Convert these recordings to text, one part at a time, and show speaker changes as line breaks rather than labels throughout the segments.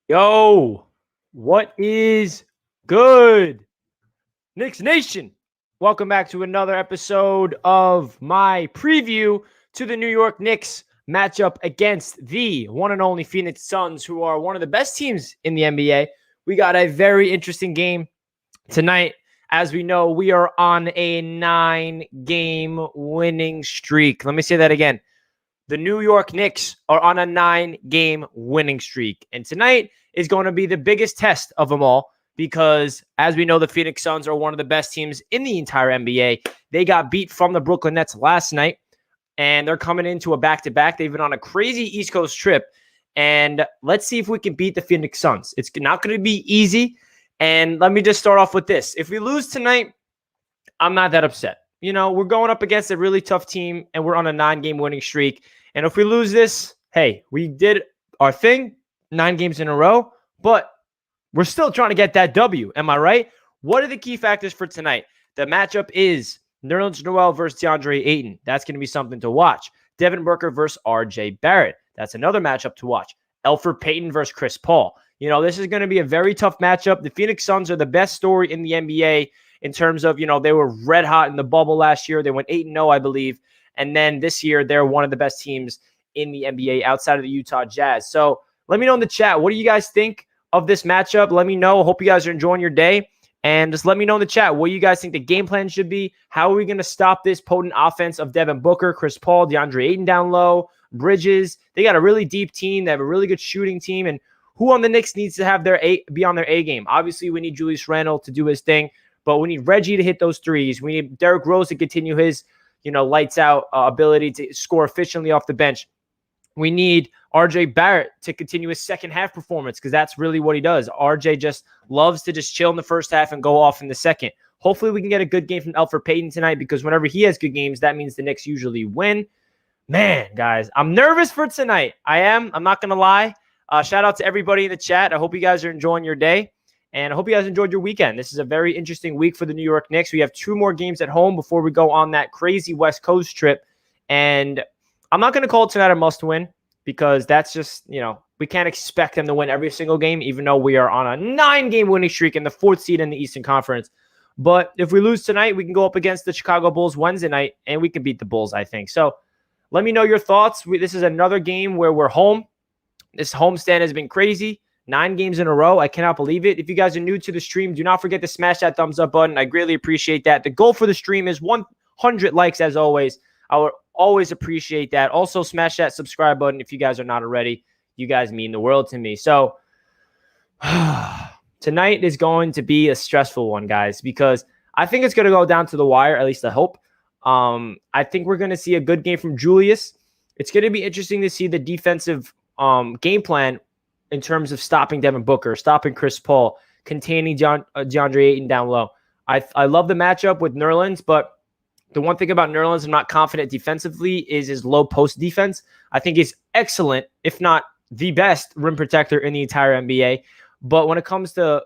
Yo, what is good? Knicks Nation, welcome back to another episode of my preview to the New York Knicks matchup against the one and only Phoenix Suns, who are one of the best teams in the NBA. We got a very interesting game tonight. As we know, we are on a 9-game winning streak. Let me say that again. The New York Knicks are on a 9-game winning streak. And tonight is going to be the biggest test of them all because, as we know, the Phoenix Suns are one of the best teams in the entire NBA. They got beat from the Brooklyn Nets last night, and they're coming into a back-to-back. They've been on a crazy East Coast trip, and let's see if we can beat the Phoenix Suns. It's not going to be easy, and let me just start off with this. If we lose tonight, I'm not that upset. You know, we're going up against a really tough team, and we're on a 9-game winning streak. And if we lose this, hey, we did our thing, 9 games in a row, but we're still trying to get that W. Am I right? What are the key factors for tonight? The matchup is Nerlens Noel versus DeAndre Ayton. That's going to be something to watch. Devin Booker versus RJ Barrett. That's another matchup to watch. Elfrid Payton versus Chris Paul. You know, this is going to be a very tough matchup. The Phoenix Suns are the best story in the NBA in terms of, you know, they were red hot in the bubble last year. They went 8-0, I believe. And then this year, they're one of the best teams in the NBA outside of the Utah Jazz. So let me know in the chat, what do you guys think of this matchup? Let me know. Hope you guys are enjoying your day. And just let me know in the chat, what you guys think the game plan should be. How are we going to stop this potent offense of Devin Booker, Chris Paul, DeAndre Ayton down low, Bridges? They got a really deep team. They have a really good shooting team. And who on the Knicks needs to have be on their A game? Obviously, we need Julius Randle to do his thing. But we need Reggie to hit those threes. We need Derrick Rose to continue his, lights out ability to score efficiently off the bench. We need RJ Barrett to continue his second half performance because that's really what he does. RJ just loves to just chill in the first half and go off in the second. Hopefully we can get a good game from Elfrid Payton tonight because whenever he has good games, that means the Knicks usually win. Man, guys, I'm nervous for tonight. I am. I'm not going to lie. Shout out to everybody in the chat. I hope you guys are enjoying your day. And I hope you guys enjoyed your weekend. This is a very interesting week for the New York Knicks. We have 2 more games at home before we go on that crazy West Coast trip. And I'm not going to call tonight a must-win because that's just, we can't expect them to win every single game, even though we are on a 9-game winning streak in the 4th seed in the Eastern Conference. But if we lose tonight, we can go up against the Chicago Bulls Wednesday night, and we can beat the Bulls, I think. So let me know your thoughts. This is another game where we're home. This homestand has been crazy. 9 games in a row. I cannot believe it. If you guys are new to the stream, do not forget to smash that thumbs up button. I greatly appreciate that. The goal for the stream is 100 likes as always. I would always appreciate that. Also, smash that subscribe button if you guys are not already. You guys mean the world to me. So tonight is going to be a stressful one, guys, because I think it's going to go down to the wire, at least I hope. I think we're going to see a good game from Julius. It's going to be interesting to see the defensive game plan in terms of stopping Devin Booker, stopping Chris Paul, containing DeAndre Ayton down low. I love the matchup with Nerlens, but the one thing about Nerlens I'm not confident defensively is his low post defense. I think he's excellent, if not the best rim protector in the entire NBA. But when it comes to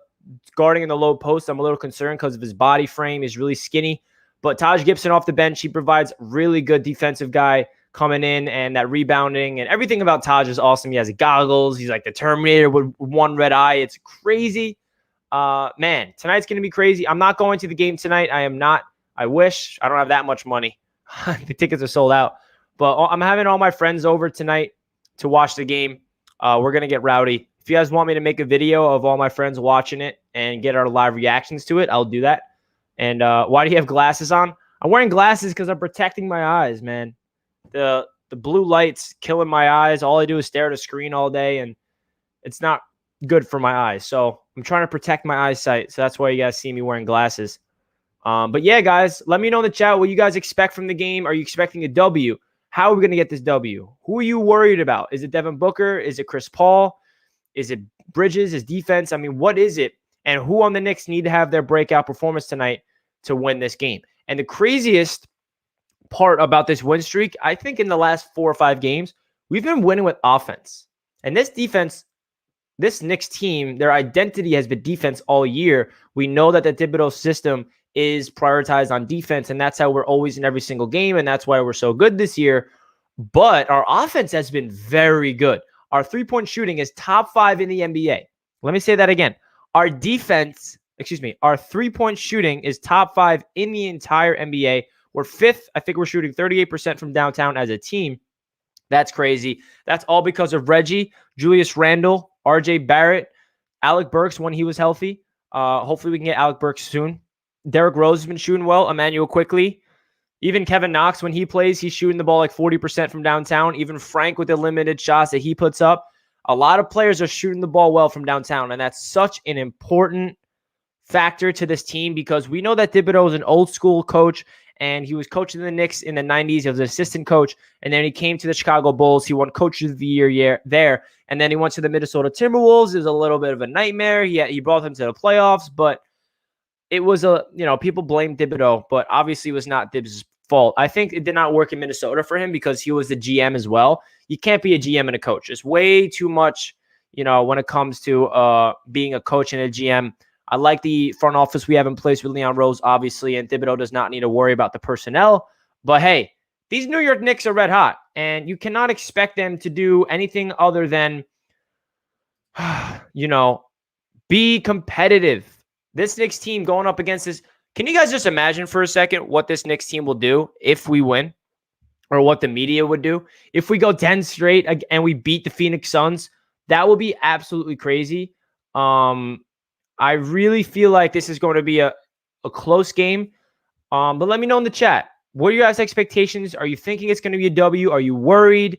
guarding in the low post, I'm a little concerned because of his body frame. He's really skinny. But Taj Gibson off the bench, he provides really good defensive guy coming in, and that rebounding and everything about Taj is awesome. He has goggles. He's like the Terminator with one red eye. It's crazy. Man, tonight's going to be crazy. I'm not going to the game tonight. I am not. I wish. I don't have that much money. The tickets are sold out. But I'm having all my friends over tonight to watch the game. We're going to get rowdy. If you guys want me to make a video of all my friends watching it and get our live reactions to it, I'll do that. And why do you have glasses on? I'm wearing glasses because I'm protecting my eyes, man. The blue light's killing my eyes. All I do is stare at a screen all day, and it's not good for my eyes. So I'm trying to protect my eyesight. So that's why you guys see me wearing glasses. But yeah, guys, let me know in the chat what you guys expect from the game. Are you expecting a W? How are we going to get this W? Who are you worried about? Is it Devin Booker? Is it Chris Paul? Is it Bridges? Is defense? I mean, what is it? And who on the Knicks need to have their breakout performance tonight to win this game? And the craziest part about this win streak, I think in the last 4 or 5 games, we've been winning with offense. And this defense, this Knicks team, their identity has been defense all year. We know that the Thibodeau system is prioritized on defense, and that's how we're always in every single game, and that's why we're so good this year. But our offense has been very good. Our three-point shooting is top 5 in the NBA. Let me say that again. Our three-point shooting is top 5 in the entire NBA. We're 5th. I think we're shooting 38% from downtown as a team. That's crazy. That's all because of Reggie, Julius Randle, RJ Barrett, Alec Burks when he was healthy. Hopefully we can get Alec Burks soon. Derrick Rose has been shooting well. Emmanuel quickly. Even Kevin Knox, when he plays, he's shooting the ball like 40% from downtown. Even Frank with the limited shots that he puts up. A lot of players are shooting the ball well from downtown, and that's such an important factor to this team because we know that Thibodeau is an old school coach, and he was coaching the Knicks in the 90s. He was an assistant coach, and then he came to the Chicago Bulls. He won Coach of the Year there, and then he went to the Minnesota Timberwolves. It was a little bit of a nightmare. He brought them to the playoffs, but it was people blame Thibodeau, but obviously it was not Thibs' fault. I think it did not work in Minnesota for him because he was the GM as well. You can't be a GM and a coach. It's way too much, when it comes to being a coach and a GM. I like the front office we have in place with Leon Rose, obviously, and Thibodeau does not need to worry about the personnel. But hey, these New York Knicks are red hot, and you cannot expect them to do anything other than, be competitive. This Knicks team going up against this. Can you guys just imagine for a second what this Knicks team will do if we win, or what the media would do? If we go 10 straight and we beat the Phoenix Suns, that will be absolutely crazy. I really feel like this is going to be a close game. But let me know in the chat. What are your guys' expectations? Are you thinking it's going to be a W? Are you worried?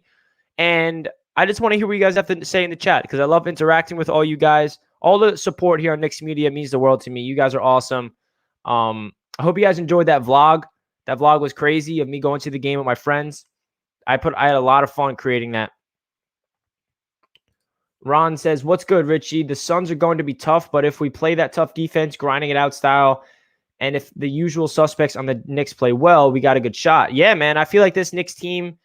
And I just want to hear what you guys have to say in the chat because I love interacting with all you guys. All the support here on Knicks Media means the world to me. You guys are awesome. I hope you guys enjoyed that vlog. That vlog was crazy of me going to the game with my friends. I had a lot of fun creating that. Ron says, what's good, Richie? The Suns are going to be tough, but if we play that tough defense, grinding it out style, and if the usual suspects on the Knicks play well, we got a good shot. Yeah, man. I feel like this Knicks team,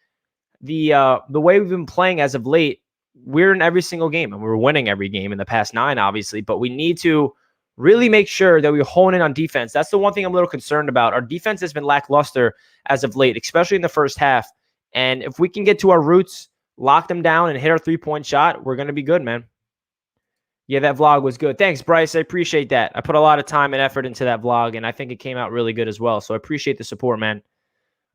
the way we've been playing as of late, we're in every single game, and we're winning every game in the past 9, obviously, but we need to really make sure that we hone in on defense. That's the one thing I'm a little concerned about. Our defense has been lackluster as of late, especially in the first half. And if we can get to our roots, lock them down, and hit our three-point shot, we're going to be good, man. Yeah, that vlog was good. Thanks, Bryce. I appreciate that. I put a lot of time and effort into that vlog, and I think it came out really good as well. So I appreciate the support, man.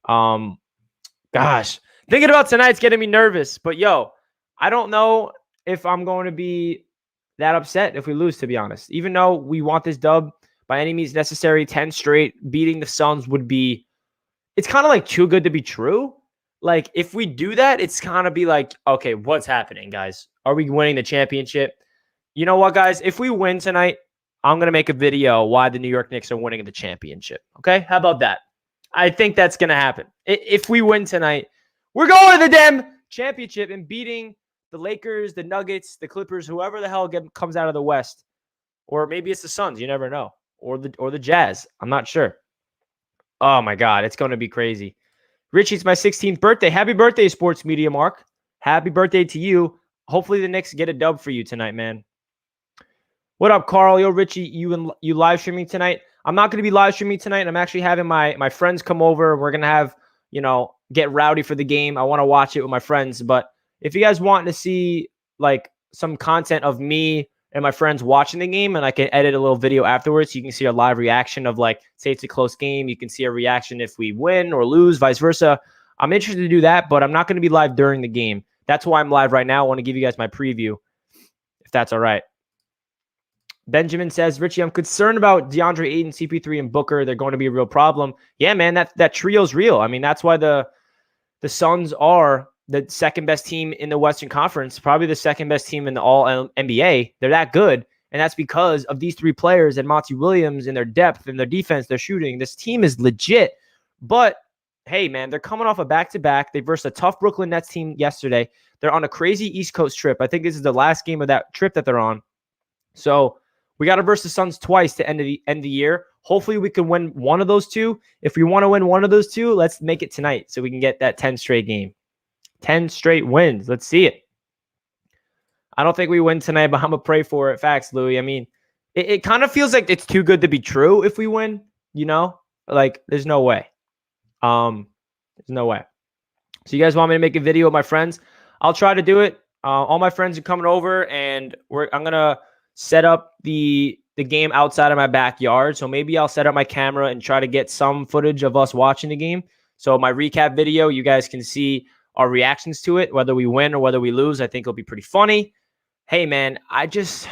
Gosh, thinking about tonight's getting me nervous. But, yo, I don't know if I'm going to be that upset if we lose, to be honest. Even though we want this dub by any means necessary, 10 straight, beating the Suns would be – it's kind of like too good to be true. Like, if we do that, it's kind of be like, okay, what's happening, guys? Are we winning the championship? You know what, guys? If we win tonight, I'm going to make a video why the New York Knicks are winning the championship. Okay? How about that? I think that's going to happen. If we win tonight, we're going to the damn championship and beating the Lakers, the Nuggets, the Clippers, whoever the hell comes out of the West. Or maybe it's the Suns. You never know. Or the Jazz. I'm not sure. Oh, my God. It's going to be crazy. Richie, it's my 16th birthday. Happy birthday, Sports Media Mark. Happy birthday to you. Hopefully the Knicks get a dub for you tonight, man. What up, Carl? Yo, Richie, you live streaming tonight? I'm not going to be live streaming tonight. I'm actually having my friends come over. We're going to have, get rowdy for the game. I want to watch it with my friends. But if you guys want to see, like, some content of me and my friends watching the game, and I can edit a little video afterwards, so you can see a live reaction of, like, say it's a close game. You can see a reaction if we win or lose, vice versa. I'm interested to do that, but I'm not going to be live during the game. That's why I'm live right now. I want to give you guys my preview, if that's all right. Benjamin says, Richie, I'm concerned about DeAndre Ayton, CP3, and Booker. They're going to be a real problem. Yeah, man, that trio's real. I mean, that's why the Suns are the second best team in the Western Conference, probably the second best team in the all NBA. They're that good. And that's because of these three players and Monty Williams and their depth and their defense, their shooting. This team is legit. But, hey, man, they're coming off a back-to-back. They versed a tough Brooklyn Nets team yesterday. They're on a crazy East Coast trip. I think this is the last game of that trip that they're on. So we got to verse the Suns twice to end the year. Hopefully we can win one of those two. If we want to win one of those two, let's make it tonight so we can get that 10 straight game. 10 straight wins. Let's see it. I don't think we win tonight, but I'm going to pray for it. Facts, Louis. I mean, it kind of feels like it's too good to be true if we win, Like, there's no way. There's no way. So you guys want me to make a video with my friends? I'll try to do it. All my friends are coming over, and I'm gonna set up the game outside of my backyard. So maybe I'll set up my camera and try to get some footage of us watching the game. So my recap video, you guys can see our reactions to it, whether we win or whether we lose. I think it'll be pretty funny. Hey, man, I don't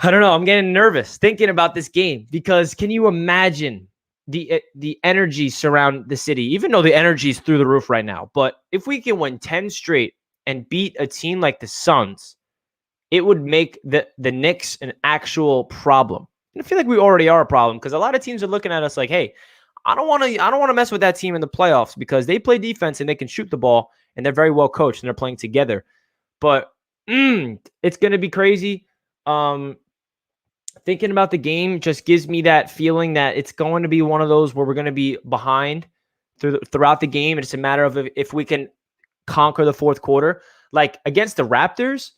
know. I'm getting nervous thinking about this game because can you imagine the energy surround the city, even though the energy is through the roof right now. But if we can win 10 straight and beat a team like the Suns, it would make the Knicks an actual problem. And I feel like we already are a problem because a lot of teams are looking at us like, hey, I don't want to mess with that team in the playoffs because they play defense and they can shoot the ball and they're very well coached and they're playing together. But it's going to be crazy. Thinking about the game just gives me that feeling that it's going to be one of those where we're going to be behind throughout the game. It's a matter of if we can conquer the fourth quarter. Like against the Raptors,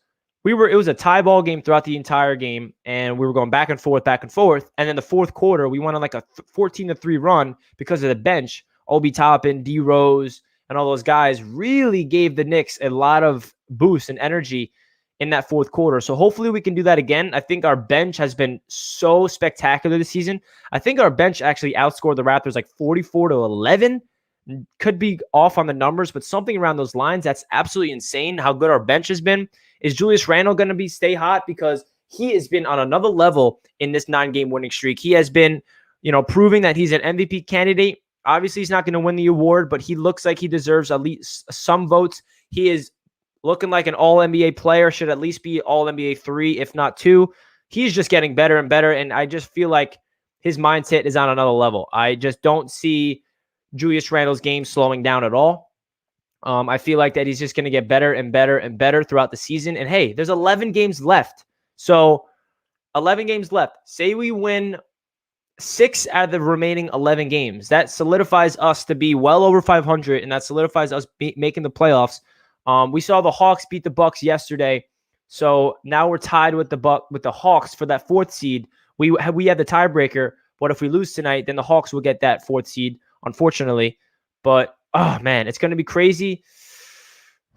it was a tie ball game throughout the entire game, and we were going back and forth. And then the fourth quarter, we went on like a 14-3 run because of the bench. Obi Toppin, D Rose, and all those guys really gave the Knicks a lot of boost and energy in that fourth quarter. So hopefully we can do that again. I think our bench has been so spectacular this season. I think our bench actually outscored the Raptors like 44-11. Could be off on the numbers, but something around those lines. That's absolutely insane how good our bench has been. Is Julius Randle going to stay hot? Because he has been on another level in this 9-game winning streak. He has been, proving that he's an MVP candidate. Obviously, he's not going to win the award, but he looks like he deserves at least some votes. He is looking like an all-NBA player, should at least be all-NBA 3, if not 2. He's just getting better and better, and I just feel like his mindset is on another level. I just don't see Julius Randle's game slowing down at all. I feel like that he's just going to get better and better and better throughout the season. And hey, there's 11 games left. So 11 games left. Say we win 6 out of the remaining 11 games. That solidifies us to be well over 500, and that solidifies us making the playoffs. We saw the Hawks beat the Bucks yesterday, so now we're tied with the Hawks for that 4th seed. We have the tiebreaker, but if we lose tonight, then the Hawks will get that 4th seed, unfortunately. But oh man, it's going to be crazy.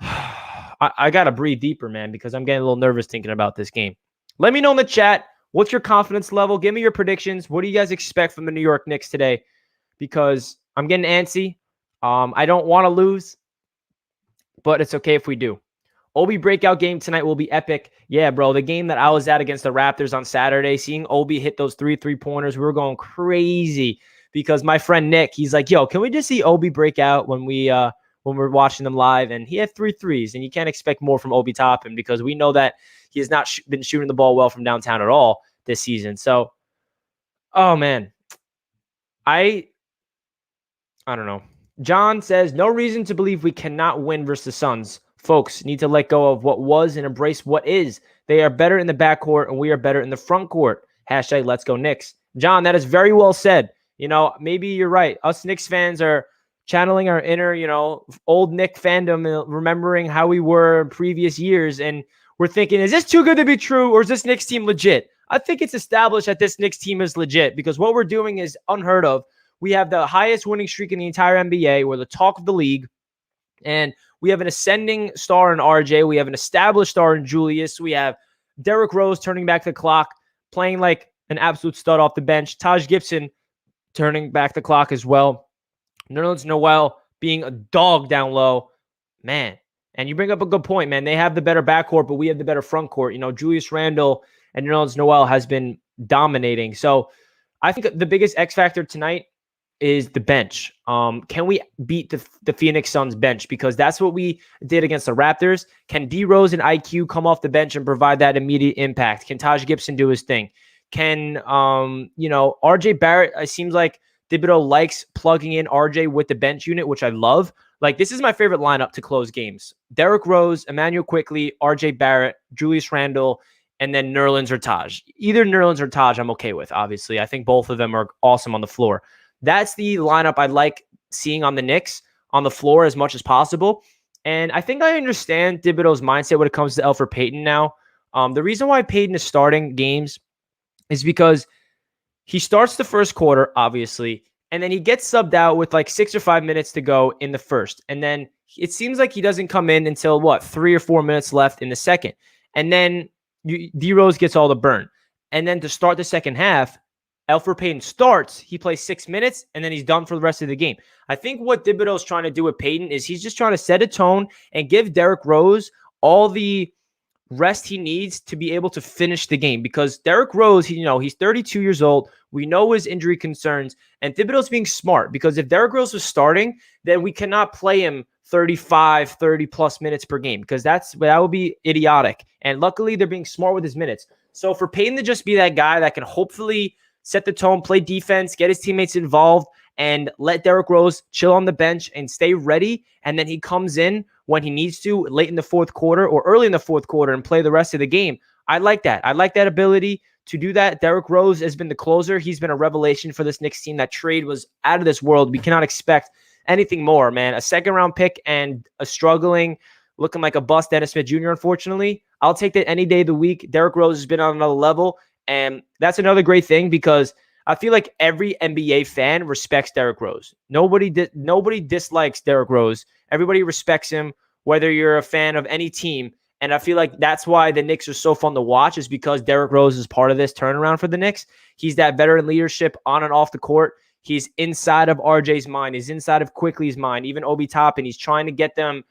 I gotta breathe deeper, man, because I'm getting a little nervous thinking about this game. Let me know in the chat, what's your confidence level? Give me your predictions. What do you guys expect from the New York Knicks today? Because I'm getting antsy. I don't want to lose, but it's okay if we do. Obi breakout game tonight will be epic. Yeah, bro, the game that I was at against the Raptors on Saturday, seeing Obi hit those 3 3-pointers, we were going crazy because my friend Nick, he's like, yo, can we just see Obi break out when we're watching them live? And he had 3 threes, and you can't expect more from Obi Toppin because we know that he has not been shooting the ball well from downtown at all this season. So, oh, man, I don't know. John says, no reason to believe we cannot win versus the Suns. Folks need to let go of what was and embrace what is. They are better in the backcourt, and we are better in the front court. Hashtag let's go Knicks. John, that is very well said. Maybe you're right. Us Knicks fans are channeling our inner, old Knick fandom, remembering how we were in previous years. And we're thinking, is this too good to be true, or is this Knicks team legit? I think it's established that this Knicks team is legit because what we're doing is unheard of. We have the highest winning streak in the entire NBA. We're the talk of the league. And we have an ascending star in RJ. We have an established star in Julius. We have Derrick Rose turning back the clock, playing like an absolute stud off the bench. Taj Gibson turning back the clock as well. Nerlens Noel being a dog down low. Man. And you bring up a good point, man. They have the better backcourt, but we have the better front court. Julius Randle and Nerlens Noel has been dominating. So I think the biggest X factor tonight is the bench. Can we beat the Phoenix Suns bench? Because that's what we did against the Raptors. Can D Rose and IQ come off the bench and provide that immediate impact? Can Taj Gibson do his thing? Can RJ Barrett? It seems like Thibodeau likes plugging in RJ with the bench unit, which I love. Like, this is my favorite lineup to close games. Derrick Rose, Emmanuel Quickley, RJ Barrett, Julius Randle, and then Nerlens or Taj. Either Nerlens or Taj I'm okay with, obviously. I think both of them are awesome on the floor. That's the lineup I like seeing on the Knicks on the floor as much as possible. And I think I understand Thibodeau's mindset when it comes to Elfrid Payton now. The reason why Payton is starting games is because he starts the first quarter, obviously, And then he gets subbed out with like 6 or 5 minutes to go in the first. And then it seems like he doesn't come in until 3 or 4 minutes left in the second. And then D-Rose gets all the burn. And then to start the second half, Elfrid Payton starts. He plays 6 minutes, and then he's done for the rest of the game. I think what Thibodeau is trying to do with Payton is he's just trying to set a tone and give Derrick Rose all the rest he needs to be able to finish the game, because Derrick Rose, he's 32 years old. We know his injury concerns, and Thibodeau's being smart, because if Derrick Rose was starting, then we cannot play him 35, 30 plus minutes per game, because that would be idiotic. And luckily, they're being smart with his minutes. So for Payton to just be that guy that can hopefully set the tone, play defense, get his teammates involved, and let Derrick Rose chill on the bench and stay ready, and then he comes in when he needs to late in the fourth quarter or early in the fourth quarter and play the rest of the game. I like that. I like that ability to do that. Derrick Rose has been the closer. He's been a revelation for this Knicks team. That trade was out of this world. We cannot expect anything more, man. A second-round pick and a struggling, looking like a bust Dennis Smith Jr., unfortunately. I'll take that any day of the week. Derrick Rose has been on another level, and that's another great thing, because I feel like every NBA fan respects Derrick Rose. Nobody dislikes Derrick Rose. Everybody respects him, whether you're a fan of any team. And I feel like that's why the Knicks are so fun to watch, is because Derrick Rose is part of this turnaround for the Knicks. He's that veteran leadership on and off the court. He's inside of RJ's mind. He's inside of Quickly's mind, even Obi Toppin. He's trying to get them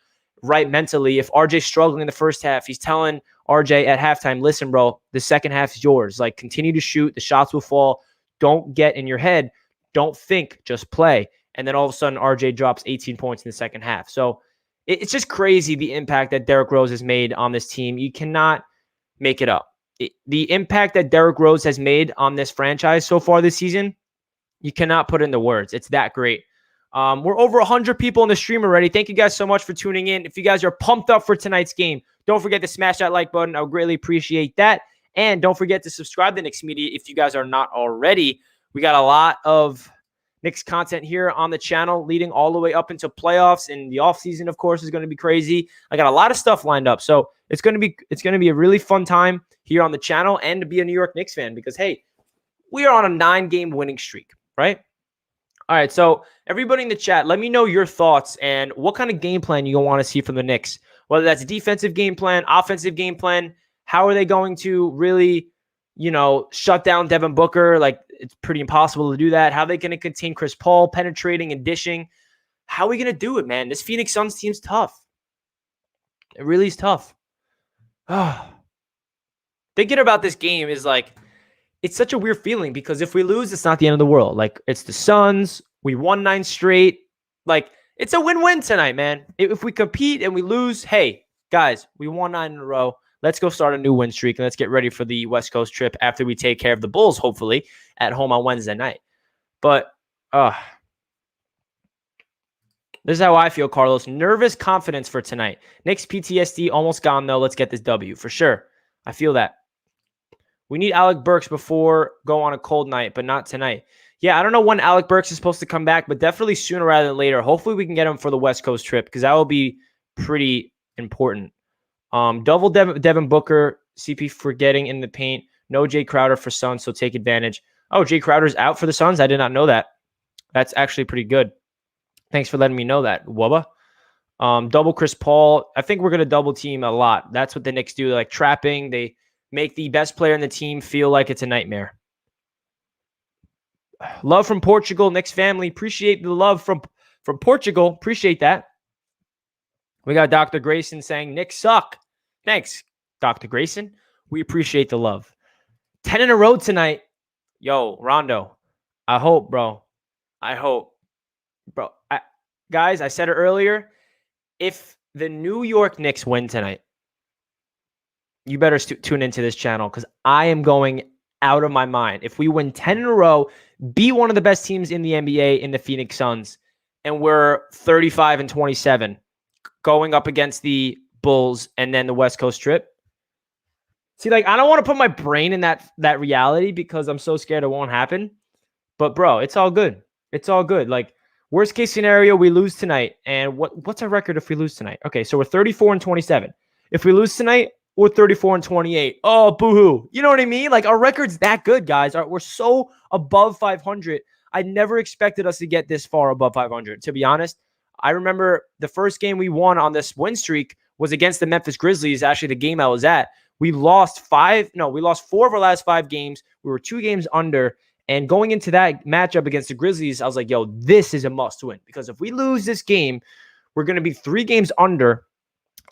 right mentally. If RJ's struggling in the first half, he's telling RJ at halftime, listen, bro, the second half is yours. Like, continue to shoot. The shots will fall. Don't get in your head. Don't think. Just play. And then all of a sudden, RJ drops 18 points in the second half. So it's just crazy, the impact that Derrick Rose has made on this team. You cannot make it up. The impact that Derrick Rose has made on this franchise so far this season, you cannot put into words. It's that great. We're over 100 people in the stream already. Thank you guys so much for tuning in. If you guys are pumped up for tonight's game, don't forget to smash that like button. I would greatly appreciate that. And don't forget to subscribe to Knicks Media if you guys are not already. We got a lot of Knicks content here on the channel leading all the way up into playoffs, and the offseason, of course, is going to be crazy. I got a lot of stuff lined up. So it's going to be a really fun time here on the channel, and to be a New York Knicks fan, because, hey, we are on a 9-game winning streak, right? All right, so everybody in the chat, let me know your thoughts and what kind of game plan you want to see from the Knicks, whether that's a defensive game plan, offensive game plan. How are they going to really, shut down Devin Booker? Like, it's pretty impossible to do that. How are they going to contain Chris Paul penetrating and dishing? How are we going to do it, man? This Phoenix Suns team's tough. It really is tough. Thinking about this game is like, it's such a weird feeling, because if we lose, it's not the end of the world. Like, it's the Suns. We won 9 straight. Like, it's a win-win tonight, man. If we compete and we lose, hey, guys, we won 9 in a row. Let's go start a new win streak, and let's get ready for the West Coast trip after we take care of the Bulls, hopefully, at home on Wednesday night. But this is how I feel, Carlos. Nervous confidence for tonight. Knicks PTSD almost gone, though. Let's get this W for sure. I feel that. We need Alec Burks before go on a cold night, but not tonight. Yeah, I don't know when Alec Burks is supposed to come back, but definitely sooner rather than later. Hopefully we can get him for the West Coast trip, because that will be pretty important. Double Devin Booker, CP for getting in the paint. No Jay Crowder for Suns, so take advantage. Oh, Jay Crowder's out for the Suns? I did not know that. That's actually pretty good. Thanks for letting me know that, Wubba. Double Chris Paul. I think we're going to double team a lot. That's what the Knicks do. They're like trapping. They make the best player in the team feel like it's a nightmare. Love from Portugal, Knicks family. Appreciate the love from Portugal. Appreciate that. We got Dr. Grayson saying, Knicks suck. Thanks, Dr. Grayson. We appreciate the love. 10 in a row tonight. Yo, Rondo. I hope, bro. I hope. Bro, guys, I said it earlier. If the New York Knicks win tonight, you better tune into this channel, because I am going out of my mind. If we win 10 in a row, be one of the best teams in the NBA in the Phoenix Suns, and we're 35-27 going up against the Bulls and then the West Coast trip. See, like, I don't want to put my brain in that reality, because I'm so scared it won't happen. But, bro, it's all good. It's all good. Like, worst case scenario, we lose tonight. And what's our record if we lose tonight? Okay, so we're 34-27. If we lose tonight, we're 34-28. Oh, boo-hoo. You know what I mean? Like, our record's that good, guys. We're so above 500. I never expected us to get this far above 500, to be honest. I remember the first game we won on this win streak was against the Memphis Grizzlies, actually the game I was at. We lost four of our last 5 games. We were 2 games under. And going into that matchup against the Grizzlies, I was like, yo, this is a must win. Because if we lose this game, we're going to be 3 games under,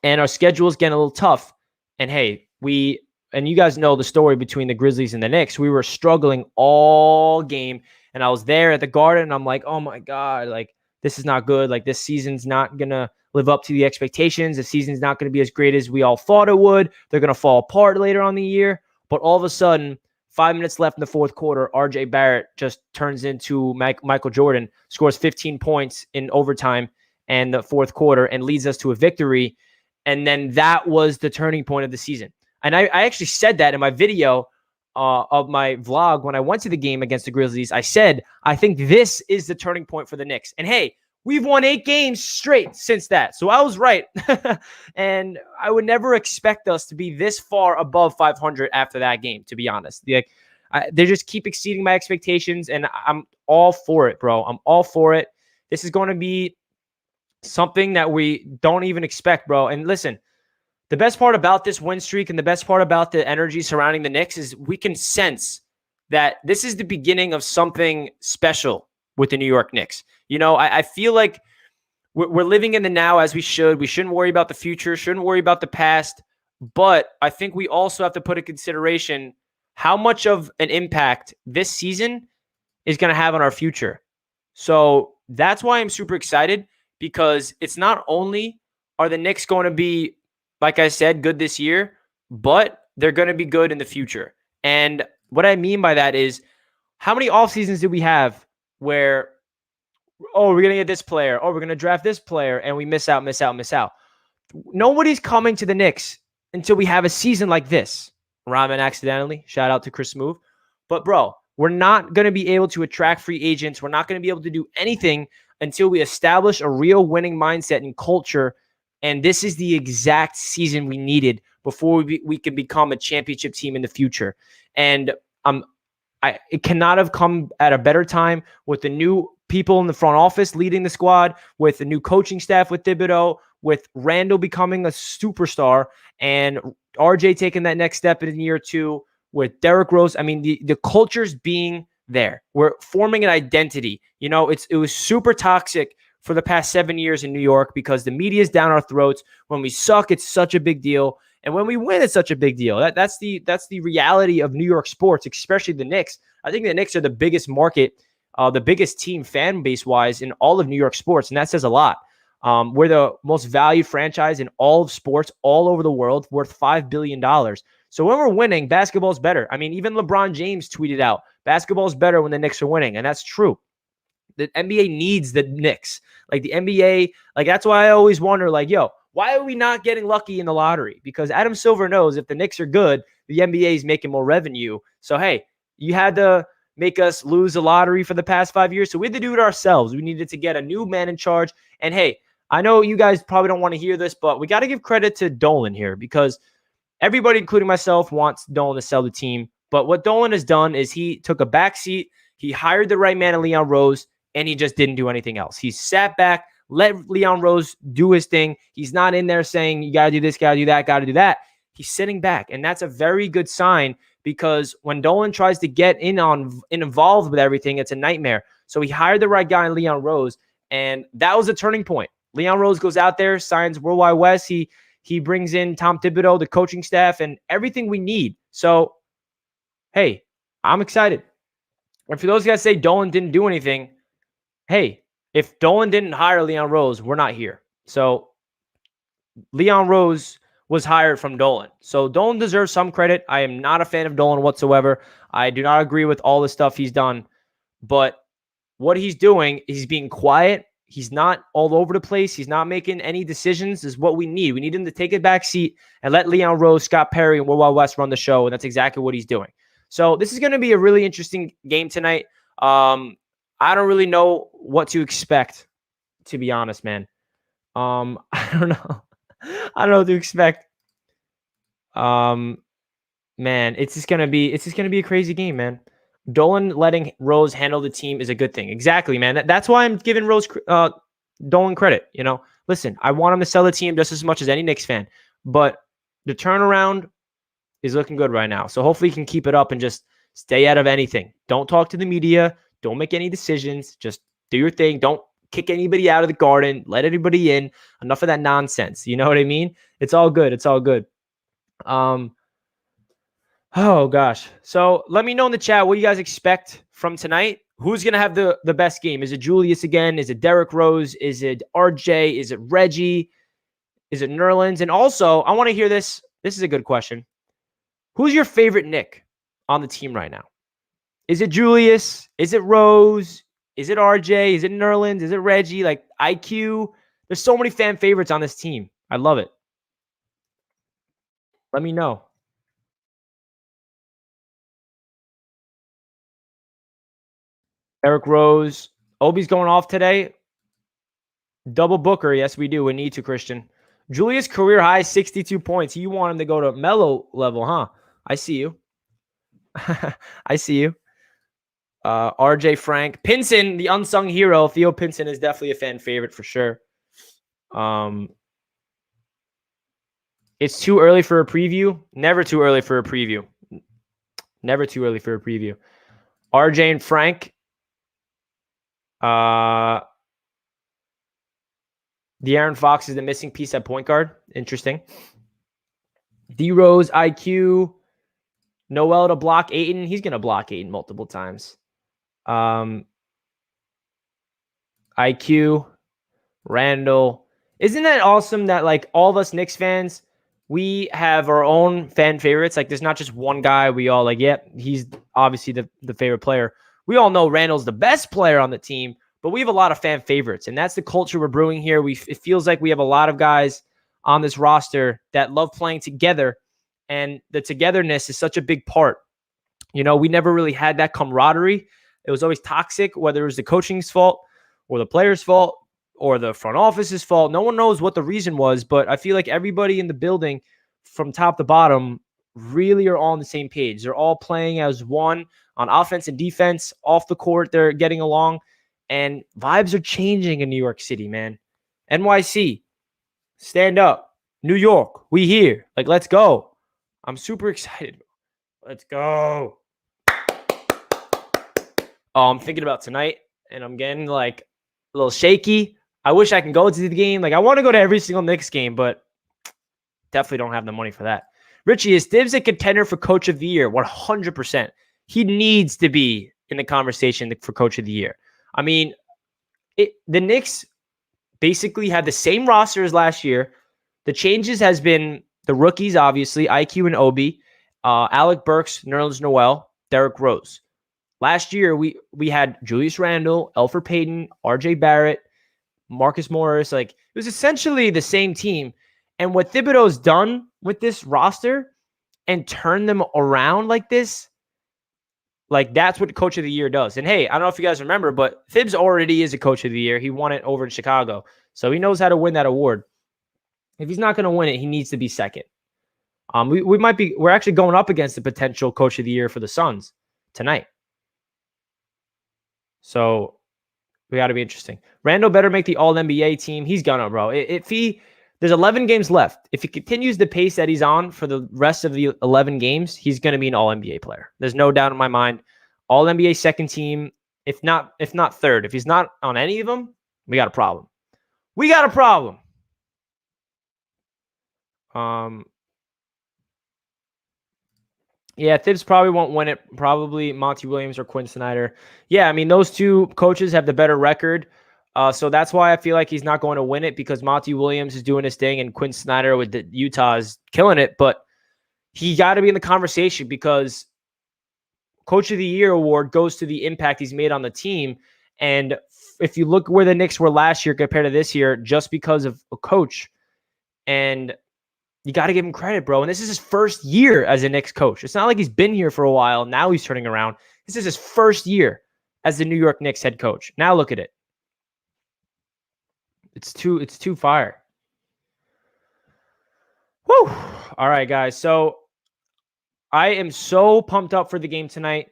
and our schedule is getting a little tough. And hey, you guys know the story between the Grizzlies and the Knicks. We were struggling all game, and I was there at the Garden, and I'm like, oh my God, like, this is not good. Like, this season's not going to live up to the expectations. The season's not going to be as great as we all thought it would. They're going to fall apart later on the year. But all of a sudden, 5 minutes left in the fourth quarter, RJ Barrett just turns into Michael Jordan, scores 15 points in overtime and the fourth quarter, and leads us to a victory. And then that was the turning point of the season. And I actually said that in my video of my vlog when I went to the game against the Grizzlies. I said, I think this is the turning point for the Knicks. And hey, we've won 8 games straight since that. So I was right. And I would never expect us to be this far above 500 after that game, to be honest. They just keep exceeding my expectations, and I'm all for it, bro. I'm all for it. This is going to be something that we don't even expect, bro. And listen, the best part about this win streak and the best part about the energy surrounding the Knicks is we can sense that this is the beginning of something special with the New York Knicks. You know, I feel like we're living in the now as we should. We shouldn't worry about the future, shouldn't worry about the past. But I think we also have to put in consideration how much of an impact this season is going to have on our future. So that's why I'm super excited, because it's not only are the Knicks going to be, like I said, good this year, but they're going to be good in the future. And what I mean by that is, how many off seasons did we have where, oh, we're going to get this player, oh, we're going to draft this player, and we miss out. Nobody's coming to the Knicks until we have a season like this. Ramen accidentally. Shout out to Chris Move. But, bro, we're not going to be able to attract free agents. We're not going to be able to do anything until we establish a real winning mindset and culture. And this is the exact season we needed before we can become a championship team in the future. And it cannot have come at a better time with the new people in the front office leading the squad, with the new coaching staff with Thibodeau, with Randle becoming a superstar, and RJ taking that next step in year 2, with Derrick Rose. I mean, the culture's being there. We're forming an identity. You know, it was super toxic for the past 7 years in New York because the media is down our throats. When we suck, it's such a big deal. And when we win, it's such a big deal. That's the reality of New York sports, especially the Knicks. I think the Knicks are the biggest market, the biggest team fan base-wise in all of New York sports, and that says a lot. We're the most valued franchise in all of sports all over the world, worth $5 billion. So when we're winning, basketball's better. I mean, even LeBron James tweeted out, basketball's better when the Knicks are winning, and that's true. The NBA needs the Knicks. Like the NBA, like that's why I always wonder, like, yo, why are we not getting lucky in the lottery? Because Adam Silver knows if the Knicks are good, the NBA is making more revenue. So, hey, you had to make us lose the lottery for the past 5 years. So we had to do it ourselves. We needed to get a new man in charge. And hey, I know you guys probably don't want to hear this, but we got to give credit to Dolan here, because everybody, including myself, wants Dolan to sell the team. But what Dolan has done is he took a back seat. He hired the right man in Leon Rose, and he just didn't do anything else. He sat back, let Leon Rose do his thing. He's not in there saying, you got to do this, got to do that, got to do that. He's sitting back, and that's a very good sign, because when Dolan tries to get involved with everything, it's a nightmare. So he hired the right guy in Leon Rose, and that was a turning point. Leon Rose goes out there, signs Worldwide West. He brings in Tom Thibodeau, the coaching staff, and everything we need. So, hey, I'm excited. And for those guys say Dolan didn't do anything, hey, if Dolan didn't hire Leon Rose, we're not here. So Leon Rose was hired from Dolan. So Dolan deserves some credit. I am not a fan of Dolan whatsoever. I do not agree with all the stuff he's done. But what he's doing, he's being quiet. He's not all over the place. He's not making any decisions. Is what we need. We need him to take a back seat and let Leon Rose, Scott Perry, and Worldwide West run the show. And that's exactly what he's doing. So this is going to be a really interesting game tonight. I don't really know what to expect, to be honest, man. I don't know. I don't know what to expect. Man, it's just gonna be a crazy game, man. Dolan letting Rose handle the team is a good thing. Exactly, man. That's why I'm giving Rose Dolan credit. Listen, I want him to sell the team just as much as any Knicks fan, but the turnaround is looking good right now. So hopefully he can keep it up and just stay out of anything. Don't talk to the media. Don't make any decisions. Just do your thing. Don't kick anybody out of the garden. Let anybody in. Enough of that nonsense. You know what I mean? It's all good. It's all good. Oh gosh. So let me know in the chat what you guys expect from tonight. Who's gonna have the best game? Is it Julius again? Is it Derrick Rose? Is it RJ? Is it Reggie? Is it Nerlens? And also, I want to hear this. This is a good question. Who's your favorite Knick on the team right now? Is it Julius? Is it Rose? Is it RJ? Is it Nerlens? Is it Reggie? Like IQ? There's so many fan favorites on this team. I love it. Let me know. Derrick Rose. Obi's going off today. Double Booker. Yes, we do. We need to, Christian. Julius career high 62 points. You want him to go to Melo level, huh? I see you. I see you. RJ Frank. Pinson, the unsung hero. Theo Pinson is definitely a fan favorite for sure. It's too early for a preview. Never too early for a preview. Never too early for a preview. RJ and Frank. De'Aaron Fox is the missing piece at point guard. Interesting. D Rose, IQ. Noel to block Ayton. He's going to block Ayton multiple times. IQ. Randle. Isn't that awesome that like all of us Knicks fans, we have our own fan favorites? Like there's not just one guy we all like, yep, he's obviously the favorite player. We all know Randle's the best player on the team, but we have a lot of fan favorites, and that's the culture we're brewing here. It feels like we have a lot of guys on this roster that love playing together, and the togetherness is such a big part. We never really had that camaraderie. It was always toxic, whether it was the coaching's fault or the players' fault or the front office's fault. No one knows what the reason was, but I feel like everybody in the building from top to bottom really are all on the same page. They're all playing as one on offense and defense. Off the court, they're getting along, and vibes are changing in New York City, man. NYC, stand up. New York, we here. Like, let's go. I'm super excited. Let's go. Oh, I'm thinking about tonight, and I'm getting like a little shaky. I wish I can go to the game. Like, I want to go to every single Knicks game, but definitely don't have the money for that. Richie, is Thibs a contender for Coach of the Year? 100%. He needs to be in the conversation for Coach of the Year. I mean, the Knicks basically had the same roster as last year. The changes has been the rookies, obviously, IQ and Obi, Alec Burks, Nerlens Noel, Derrick Rose. Last year, we had Julius Randle, Elfrid Payton, RJ Barrett, Marcus Morris. Like, it was essentially the same team. And what Thibodeau's done with this roster and turned them around like this, like that's what Coach of the Year does. And hey, I don't know if you guys remember, but Thibs already is a Coach of the Year. He won it over in Chicago. So he knows how to win that award. If he's not going to win it, he needs to be second. We're actually going up against the potential Coach of the Year for the Suns tonight. So we got to be interesting. Randle better make the All-NBA team. He's gonna, bro. There's 11 games left. If he continues the pace that he's on for the rest of the 11 games, he's going to be an All-NBA player. There's no doubt in my mind. All-NBA second team, if not third. If he's not on any of them, we got a problem. We got a problem. Yeah, Thibs probably won't win it. Probably Monty Williams or Quinn Snyder. Yeah, I mean, those two coaches have the better record. So that's why I feel like he's not going to win it, because Monty Williams is doing his thing and Quinn Snyder with the Utah is killing it. But he got to be in the conversation, because Coach of the Year award goes to the impact he's made on the team. And if you look where the Knicks were last year compared to this year, just because of a coach, and you got to give him credit, bro. And this is his first year as a Knicks coach. It's not like he's been here for a while. Now he's turning around. This is his first year as the New York Knicks head coach. Now look at it. It's too fire. Woo! All right, guys. So I am so pumped up for the game tonight.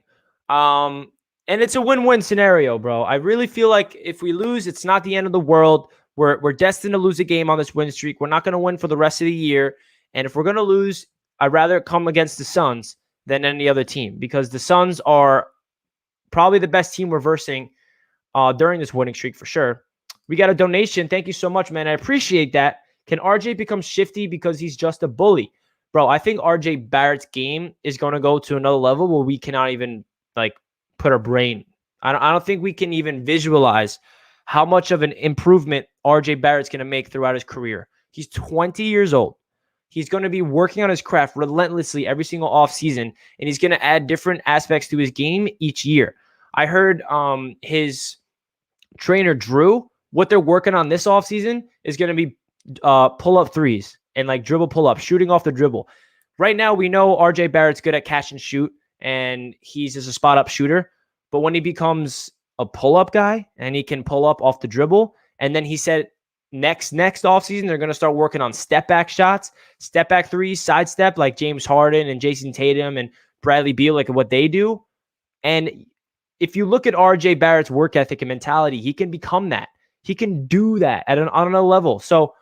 And it's a win-win scenario, bro. I really feel like if we lose, it's not the end of the world. We're destined to lose a game on this win streak. We're not going to win for the rest of the year. And if we're going to lose, I'd rather come against the Suns than any other team because the Suns are probably the best team reversing during this winning streak for sure. We got a donation. Thank you so much, man. I appreciate that. Can RJ become shifty because he's just a bully? Bro, I think RJ Barrett's game is going to go to another level where we cannot even put our brain. I don't think we can even visualize how much of an improvement RJ Barrett's going to make throughout his career. He's 20 years old. He's going to be working on his craft relentlessly every single offseason, and he's going to add different aspects to his game each year. I heard his trainer, Drew, what they're working on this offseason is going to be pull-up threes and dribble pull-up, shooting off the dribble. Right now, we know RJ Barrett's good at catch and shoot, and he's just a spot-up shooter. But when he becomes a pull-up guy and he can pull up off the dribble, and then he said next offseason, they're going to start working on step-back shots, step-back threes, sidestep, like James Harden and Jason Tatum and Bradley Beal, like what they do. And if you look at RJ Barrett's work ethic and mentality, he can become that. He can do that on another level. So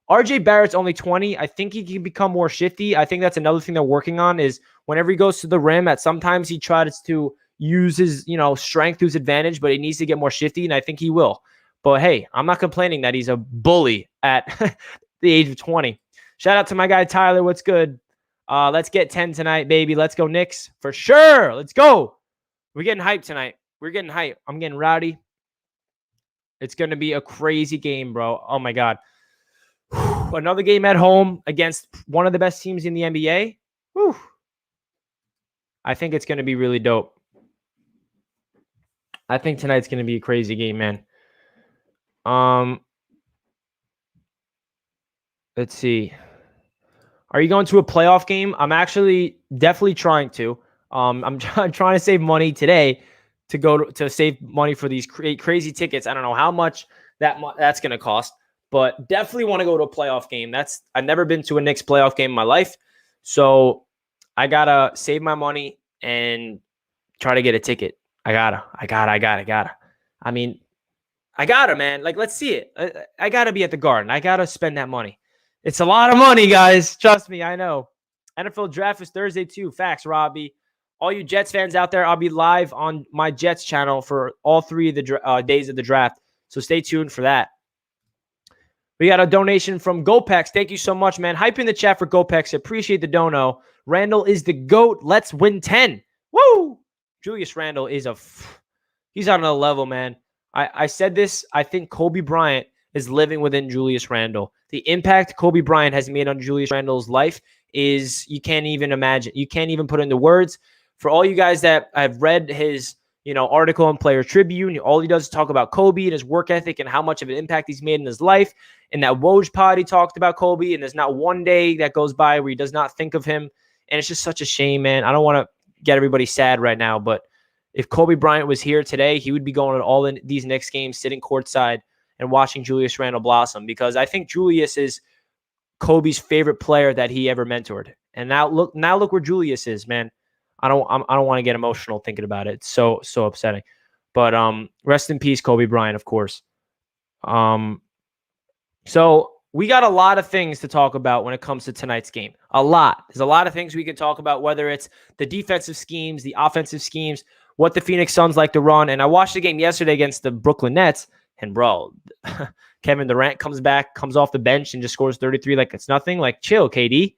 RJ Barrett's only 20. I think he can become more shifty. I think that's another thing they're working on is whenever he goes to the rim, sometimes he tries to use his, strength to his advantage, but he needs to get more shifty, and I think he will. But hey, I'm not complaining that he's a bully at the age of 20. Shout out to my guy Tyler. What's good? Let's get 10 tonight, baby. Let's go Knicks for sure. Let's go. We're getting hyped tonight. We're getting hyped. I'm getting rowdy. It's going to be a crazy game, bro. Oh, my God. Another game at home against one of the best teams in the NBA. Whew. I think it's going to be really dope. I think tonight's going to be a crazy game, man. Let's see. Are you going to a playoff game? I'm actually definitely trying to. I'm trying to save money today to go to save money for these crazy tickets. I don't know how much that's going to cost, but definitely want to go to a playoff game. I've never been to a Knicks playoff game in my life, so I gotta save my money and try to get a ticket. I gotta. I mean, I gotta, man. Let's see it. I gotta be at the Garden. I gotta spend that money. It's a lot of money, guys. Trust me, I know. NFL draft is Thursday too. Facts, Robbie. All you Jets fans out there, I'll be live on my Jets channel for all 3 of the days of the draft. So stay tuned for that. We got a donation from GoPex. Thank you so much, man. Hype in the chat for GoPex. Appreciate the dono. Randle is the GOAT. Let's win 10. Woo! Julius Randle is he's on another level, man. I said this. I think Kobe Bryant is living within Julius Randle. The impact Kobe Bryant has made on Julius Randle's life is you can't even imagine. You can't even put into words. For all you guys that have read his article in Player Tribune, all he does is talk about Kobe and his work ethic and how much of an impact he's made in his life. In that Woj pod, he talked about Kobe, and there's not one day that goes by where he does not think of him. And it's just such a shame, man. I don't want to get everybody sad right now, but if Kobe Bryant was here today, he would be going to all in these Knicks games, sitting courtside and watching Julius Randle blossom, because I think Julius is Kobe's favorite player that he ever mentored. And now look where Julius is, man. I don't want to get emotional thinking about it. It's so upsetting. But rest in peace, Kobe Bryant, of course. So we got a lot of things to talk about when it comes to tonight's game. A lot. There's a lot of things we can talk about, whether it's the defensive schemes, the offensive schemes, what the Phoenix Suns like to run. And I watched the game yesterday against the Brooklyn Nets, and bro, Kevin Durant comes off the bench and just scores 33 like it's nothing. Chill, KD.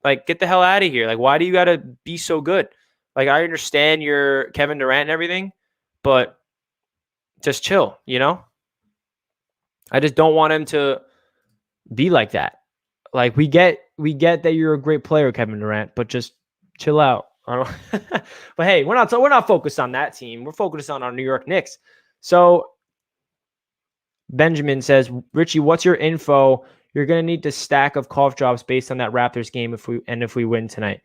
Get the hell out of here. Why do you got to be so good? I understand you're Kevin Durant and everything, but just chill, I just don't want him to be like that. We get that you're a great player, Kevin Durant, but just chill out. But hey, we're not focused on that team. We're focused on our New York Knicks. So Benjamin says, Richie, what's your info? You're going to need to stack of cough drops based on that Raptors game if we win tonight.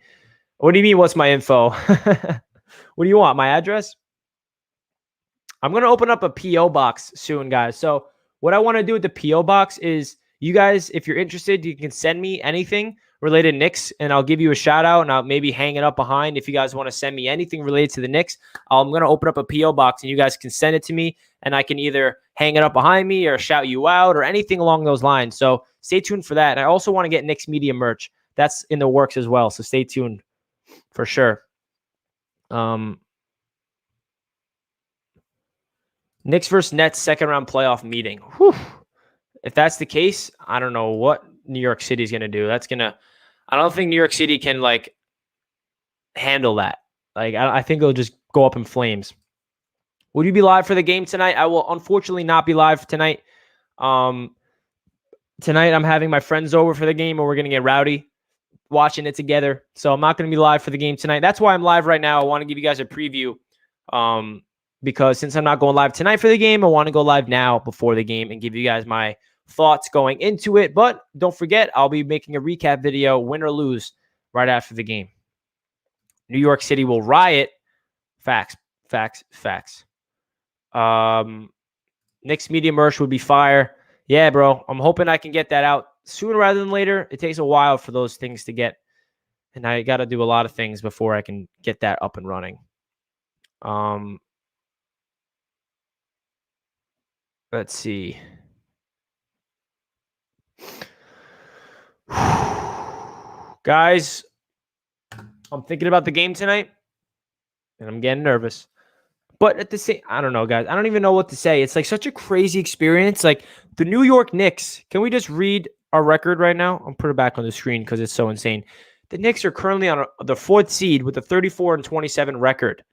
What do you mean, what's my info? What do you want, my address? I'm going to open up a P.O. box soon, guys. So what I want to do with the P.O. box is, you guys, if you're interested, you can send me anything related Knicks, and I'll give you a shout out, and I'll maybe hang it up behind if you guys want to send me anything related to the Knicks. I'm going to open up a PO box, and you guys can send it to me, and I can either hang it up behind me or shout you out or anything along those lines. So stay tuned for that. And I also want to get Knicks media merch. That's in the works as well. So stay tuned for sure. Knicks versus Nets second round playoff meeting. Whew. If that's the case, I don't know what New York City is going to do. I don't think New York City can handle that. I think it'll just go up in flames. Will you be live for the game tonight? I will unfortunately not be live tonight. Tonight I'm having my friends over for the game, and we're going to get rowdy watching it together. So I'm not going to be live for the game tonight. That's why I'm live right now. I want to give you guys a preview. Because since I'm not going live tonight for the game, I want to go live now before the game and give you guys my thoughts going into it. But don't forget, I'll be making a recap video, win or lose, right after the game. New York City will riot. Facts. Knicks media merch would be fire. Yeah, bro. I'm hoping I can get that out sooner rather than later. It takes a while for those things to get. And I got to do a lot of things before I can get that up and running. Let's see. Guys, I'm thinking about the game tonight, and I'm getting nervous. But at the same, I don't know, guys. I don't even know what to say. It's such a crazy experience. The New York Knicks. Can we just read our record right now? I'll put it back on the screen because it's so insane. The Knicks are currently on the 4th seed with a 34-27 record.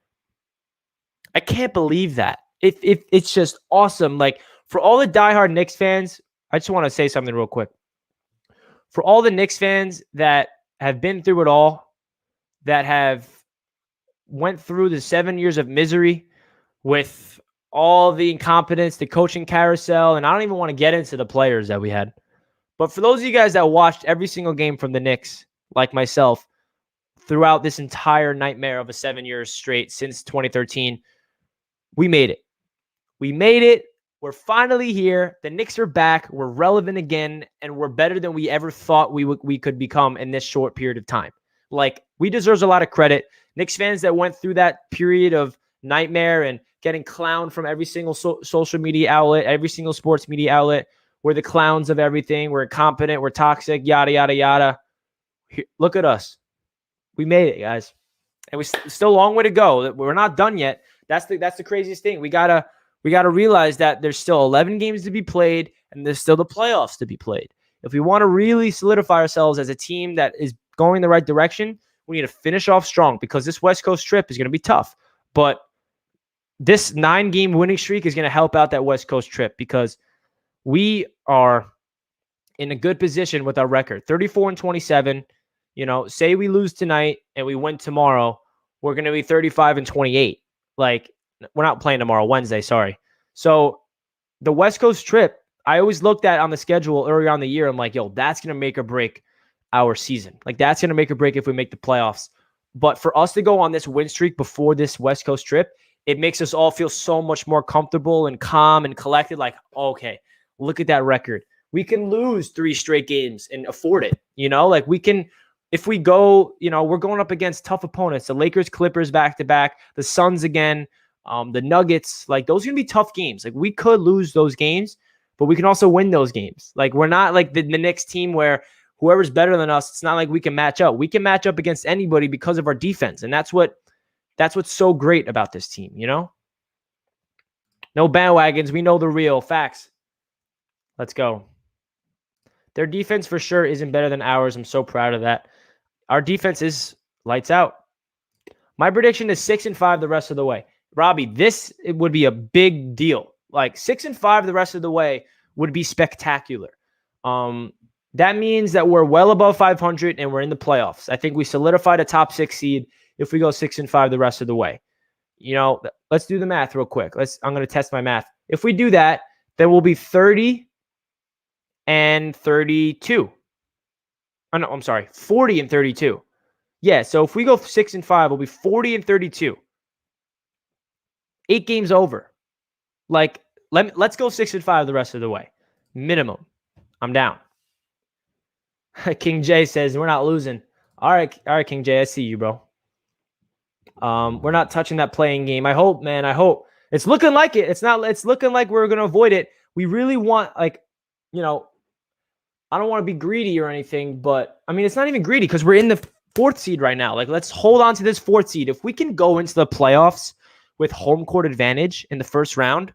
I can't believe that. It's just awesome. For all the diehard Knicks fans, I just want to say something real quick. For all the Knicks fans that have been through it all, that have went through the 7 years of misery with all the incompetence, the coaching carousel, and I don't even want to get into the players that we had. But for those of you guys that watched every single game from the Knicks, like myself, throughout this entire nightmare of a 7 years straight since 2013, we made it. We made it. We're finally here. The Knicks are back. We're relevant again, and we're better than we ever thought we could become in this short period of time. We deserve a lot of credit. Knicks fans that went through that period of nightmare and getting clowned from every single social media outlet, every single sports media outlet. We're the clowns of everything. We're incompetent. We're toxic, yada, yada, yada. Look at us. We made it, guys. And we still a long way to go. We're not done yet. That's the craziest thing. We gotta realize that there's still 11 games to be played, and there's still the playoffs to be played. If we want to really solidify ourselves as a team that is going in the right direction, we need to finish off strong because this West Coast trip is going to be tough. But this 9-game winning streak is going to help out that West Coast trip because we are in a good position with our record, 34-27. Say we lose tonight and we win tomorrow, we're going to be 35-28. We're not playing tomorrow, Wednesday, sorry. So the West Coast trip, I always looked at on the schedule earlier on the year. I'm like, yo, that's going to make or break our season. That's going to make or break if we make the playoffs. But for us to go on this win streak before this West Coast trip, it makes us all feel so much more comfortable and calm and collected. Okay, look at that record. We can lose 3 straight games and afford it. We can, if we go, we're going up against tough opponents. The Lakers, Clippers back-to-back, the Suns again, the Nuggets. Those are going to be tough games. We could lose those games, but we can also win those games. We're not like the Knicks team where whoever's better than us, it's not like we can match up. We can match up against anybody because of our defense. And that's what's so great about this team, No bandwagons. We know the real facts. Let's go. Their defense for sure isn't better than ours. I'm so proud of that. Our defense is lights out. My prediction is 6-5 the rest of the way. Robbie, it would be a big deal. 6-5 the rest of the way would be spectacular. That means that we're well above 500 and we're in the playoffs. I think we solidified a top 6 seed if we go 6-5 the rest of the way. Let's do the math real quick. I'm going to test my math. If we do that, then we'll be 30-32. Oh, no, I'm sorry, 40-32. Yeah, so if we go 6-5, we'll be 40-32. 8 games over. Let's go 6-5 the rest of the way. Minimum. I'm down. King J says we're not losing. All right, King J, I see you, bro. We're not touching that playing game. I hope, man. I hope it's looking like it. It's looking like we're gonna avoid it. We really want, like, you know, I don't want to be greedy or anything, but I mean, it's not even greedy because we're in the 4th seed right now. Like, let's hold on to this 4th seed. If we can go into the playoffs with home court advantage in the first round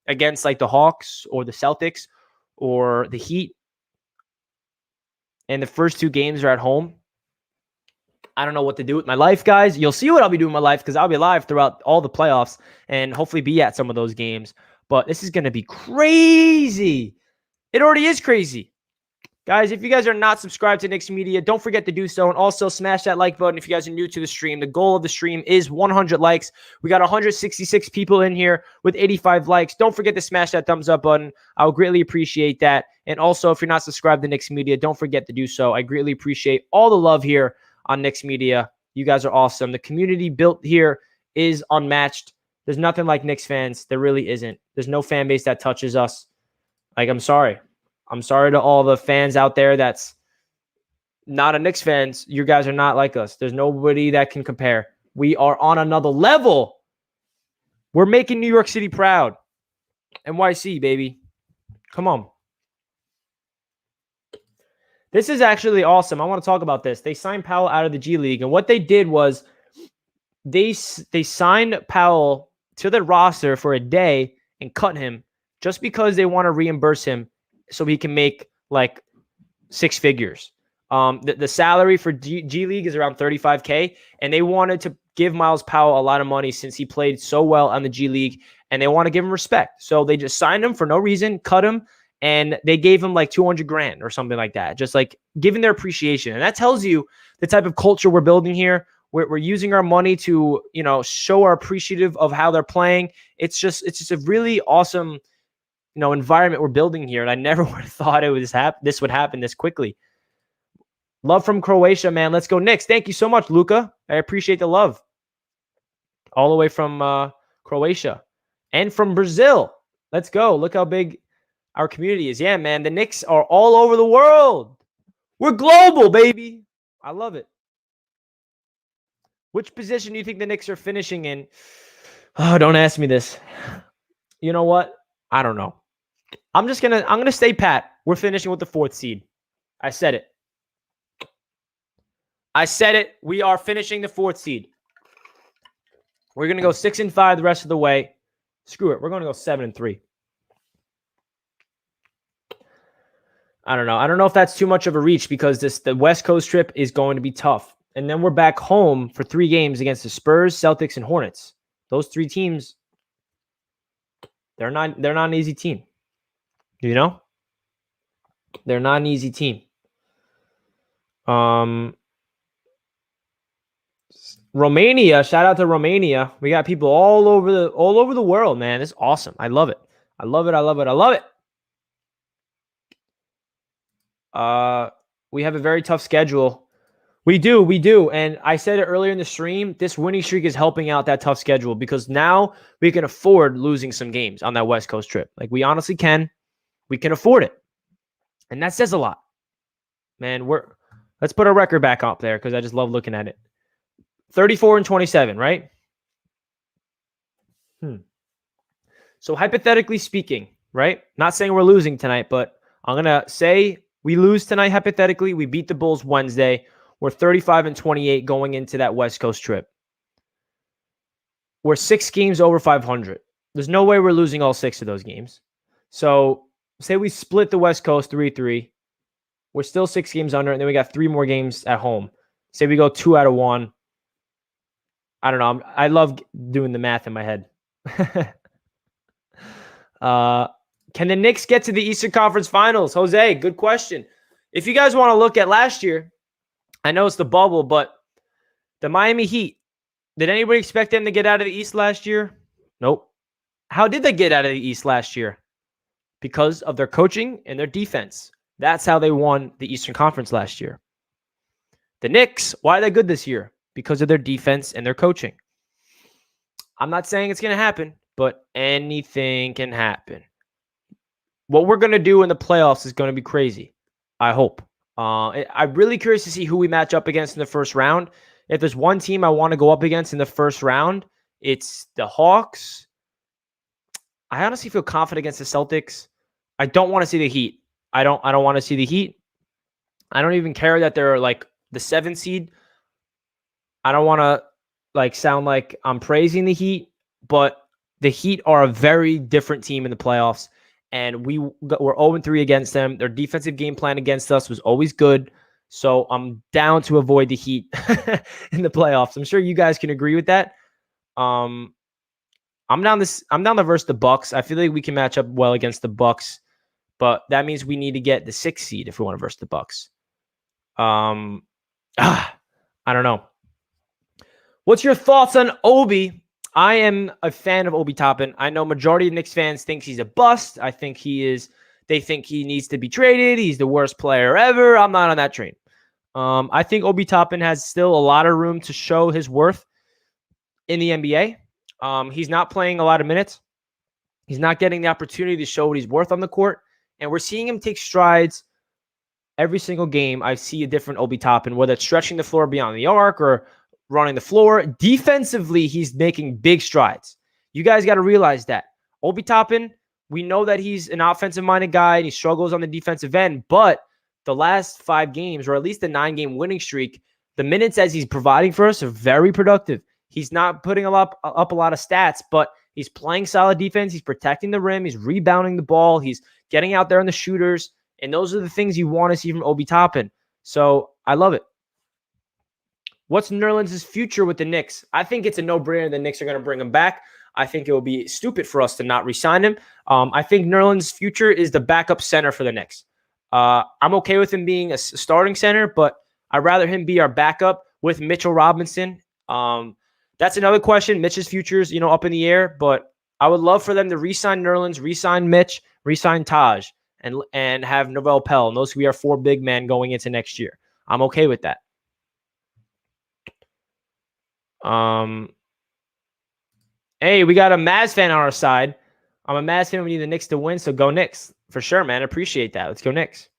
against like the Hawks or the Celtics or the Heat, and the first 2 games are at home, I don't know what to do with my life, guys. You'll see what I'll be doing with my life because I'll be live throughout all the playoffs and hopefully be at some of those games. But this is going to be crazy. It already is crazy. Guys, if you guys are not subscribed to Knicks Media, don't forget to do so. And also smash that like button if you guys are new to the stream. The goal of the stream is 100 likes. We got 166 people in here with 85 likes. Don't forget to smash that thumbs up button. I would greatly appreciate that. And also, if you're not subscribed to Knicks Media, don't forget to do so. I greatly appreciate all the love here on Knicks Media. You guys are awesome. The community built here is unmatched. There's nothing like Knicks fans. There really isn't. There's no fan base that touches us. Like, I'm sorry. I'm sorry to all the fans out there that's not a Knicks fans. You guys are not like us. There's nobody that can compare. We are on another level. We're making New York City proud. NYC, baby. Come on. This is actually awesome. I want to talk about this. They signed Powell out of the G League, and what they did was they signed Powell to the roster for a day and cut him just because they want to reimburse him so he can make like 6 figures. The salary for G League is around $35K, and they wanted to give Miles Powell a lot of money since he played so well on the G League, and they want to give him respect. So they just signed him for no reason, cut him, and they gave him like $200,000 or something like that, just like giving their appreciation. And that tells you the type of culture we're building here. We're using our money to, you know, show our appreciative of how they're playing. It's just a really awesome, you know, environment we're building here. And I never would have thought this would happen this quickly. Love from Croatia, man. Let's go Knicks. Thank you so much, Luca. I appreciate the love. All the way from Croatia and from Brazil. Let's go. Look how big our community is. Yeah, man. The Knicks are all over the world. We're global, baby. I love it. Which position do you think the Knicks are finishing in? Oh, don't ask me this. You know what? I don't know. I'm gonna stay pat. We're finishing with the 4th seed. I said it. We are finishing the 4th seed. We're gonna go 6-5 the rest of the way. Screw it. We're gonna go 7-3. I don't know. I don't know if that's too much of a reach because the West Coast trip is going to be tough. And then we're back home for 3 games against the Spurs, Celtics, and Hornets. Those 3 teams, they're not an easy team. You know? They're not an easy team. Romania, shout out to Romania. We got people all over the world, man. It's awesome. I love it. I love it. We have a very tough schedule. We do. And I said it earlier in the stream, this winning streak is helping out that tough schedule because now we can afford losing some games on that West Coast trip. Like, we honestly can. We can afford it. And that says a lot. Man, let's put our record back up there because I just love looking at it. 34-27, right? So hypothetically speaking, right? Not saying we're losing tonight, but I'm going to say we lose tonight hypothetically. We beat the Bulls Wednesday. We're 35-28 going into that West Coast trip. We're 6 games over 500. There's no way we're losing all 6 of those games. So say we split the West Coast 3-3. We're still 6 games under, and then we got 3 more games at home. Say we go 2 out of 1. I don't know. I love doing the math in my head. Can the Knicks get to the Eastern Conference Finals? Jose, good question. If you guys want to look at last year, I know it's the bubble, but the Miami Heat, did anybody expect them to get out of the East last year? Nope. How did they get out of the East last year? Because of their coaching and their defense. That's how they won the Eastern Conference last year. The Knicks, why are they good this year? Because of their defense and their coaching. I'm not saying it's going to happen, but anything can happen. What we're going to do in the playoffs is going to be crazy. I hope. I'm really curious to see who we match up against in the first round. If there's one team I want to go up against in the first round, it's the Hawks. I honestly feel confident against the Celtics. I don't want to see the Heat. I don't want to see the Heat. I don't even care that they're like the 7th seed. I don't want to sound like I'm praising the Heat, but the Heat are a very different team in the playoffs, and we're 0-3 against them. Their defensive game plan against us was always good, so I'm down to avoid the Heat in the playoffs. I'm sure you guys can agree with that. I'm down to versus the Bucks. I feel like we can match up well against the Bucks, but that means we need to get the 6th seed if we want to versus the Bucks. I don't know. What's your thoughts on Obi? I am a fan of Obi Toppin. I know majority of Knicks fans think he's a bust. I think he is. They think he needs to be traded. He's the worst player ever. I'm not on that train. I think Obi Toppin has still a lot of room to show his worth in the NBA. He's not playing a lot of minutes. He's not getting the opportunity to show what he's worth on the court. And we're seeing him take strides every single game. I see a different Obi Toppin, whether it's stretching the floor beyond the arc or running the floor. Defensively, he's making big strides. You guys got to realize that. Obi Toppin, we know that he's an offensive-minded guy and he struggles on the defensive end, but the last 5 games, or at least the 9-game winning streak, the minutes as he's providing for us are very productive. He's not putting up a lot of stats, but he's playing solid defense. He's protecting the rim. He's rebounding the ball. He's getting out there on the shooters. And those are the things you want to see from Obi Toppin. So I love it. What's Nerlens' future with the Knicks? I think it's a no-brainer. The Knicks are going to bring him back. I think it would be stupid for us to not re-sign him. I think Nerlens' future is the backup center for the Knicks. I'm okay with him being a starting center, but I'd rather him be our backup with Mitchell Robinson. That's another question. Mitch's future is, up in the air, but I would love for them to re-sign Nerlens, re-sign Mitch, re-sign Taj, and have Novell Pell. And those could be our 4 big men going into next year. I'm okay with that. Hey, we got a Mavs fan on our side. I'm a Mavs fan. We need the Knicks to win, so go Knicks. For sure, man. Appreciate that. Let's go Knicks.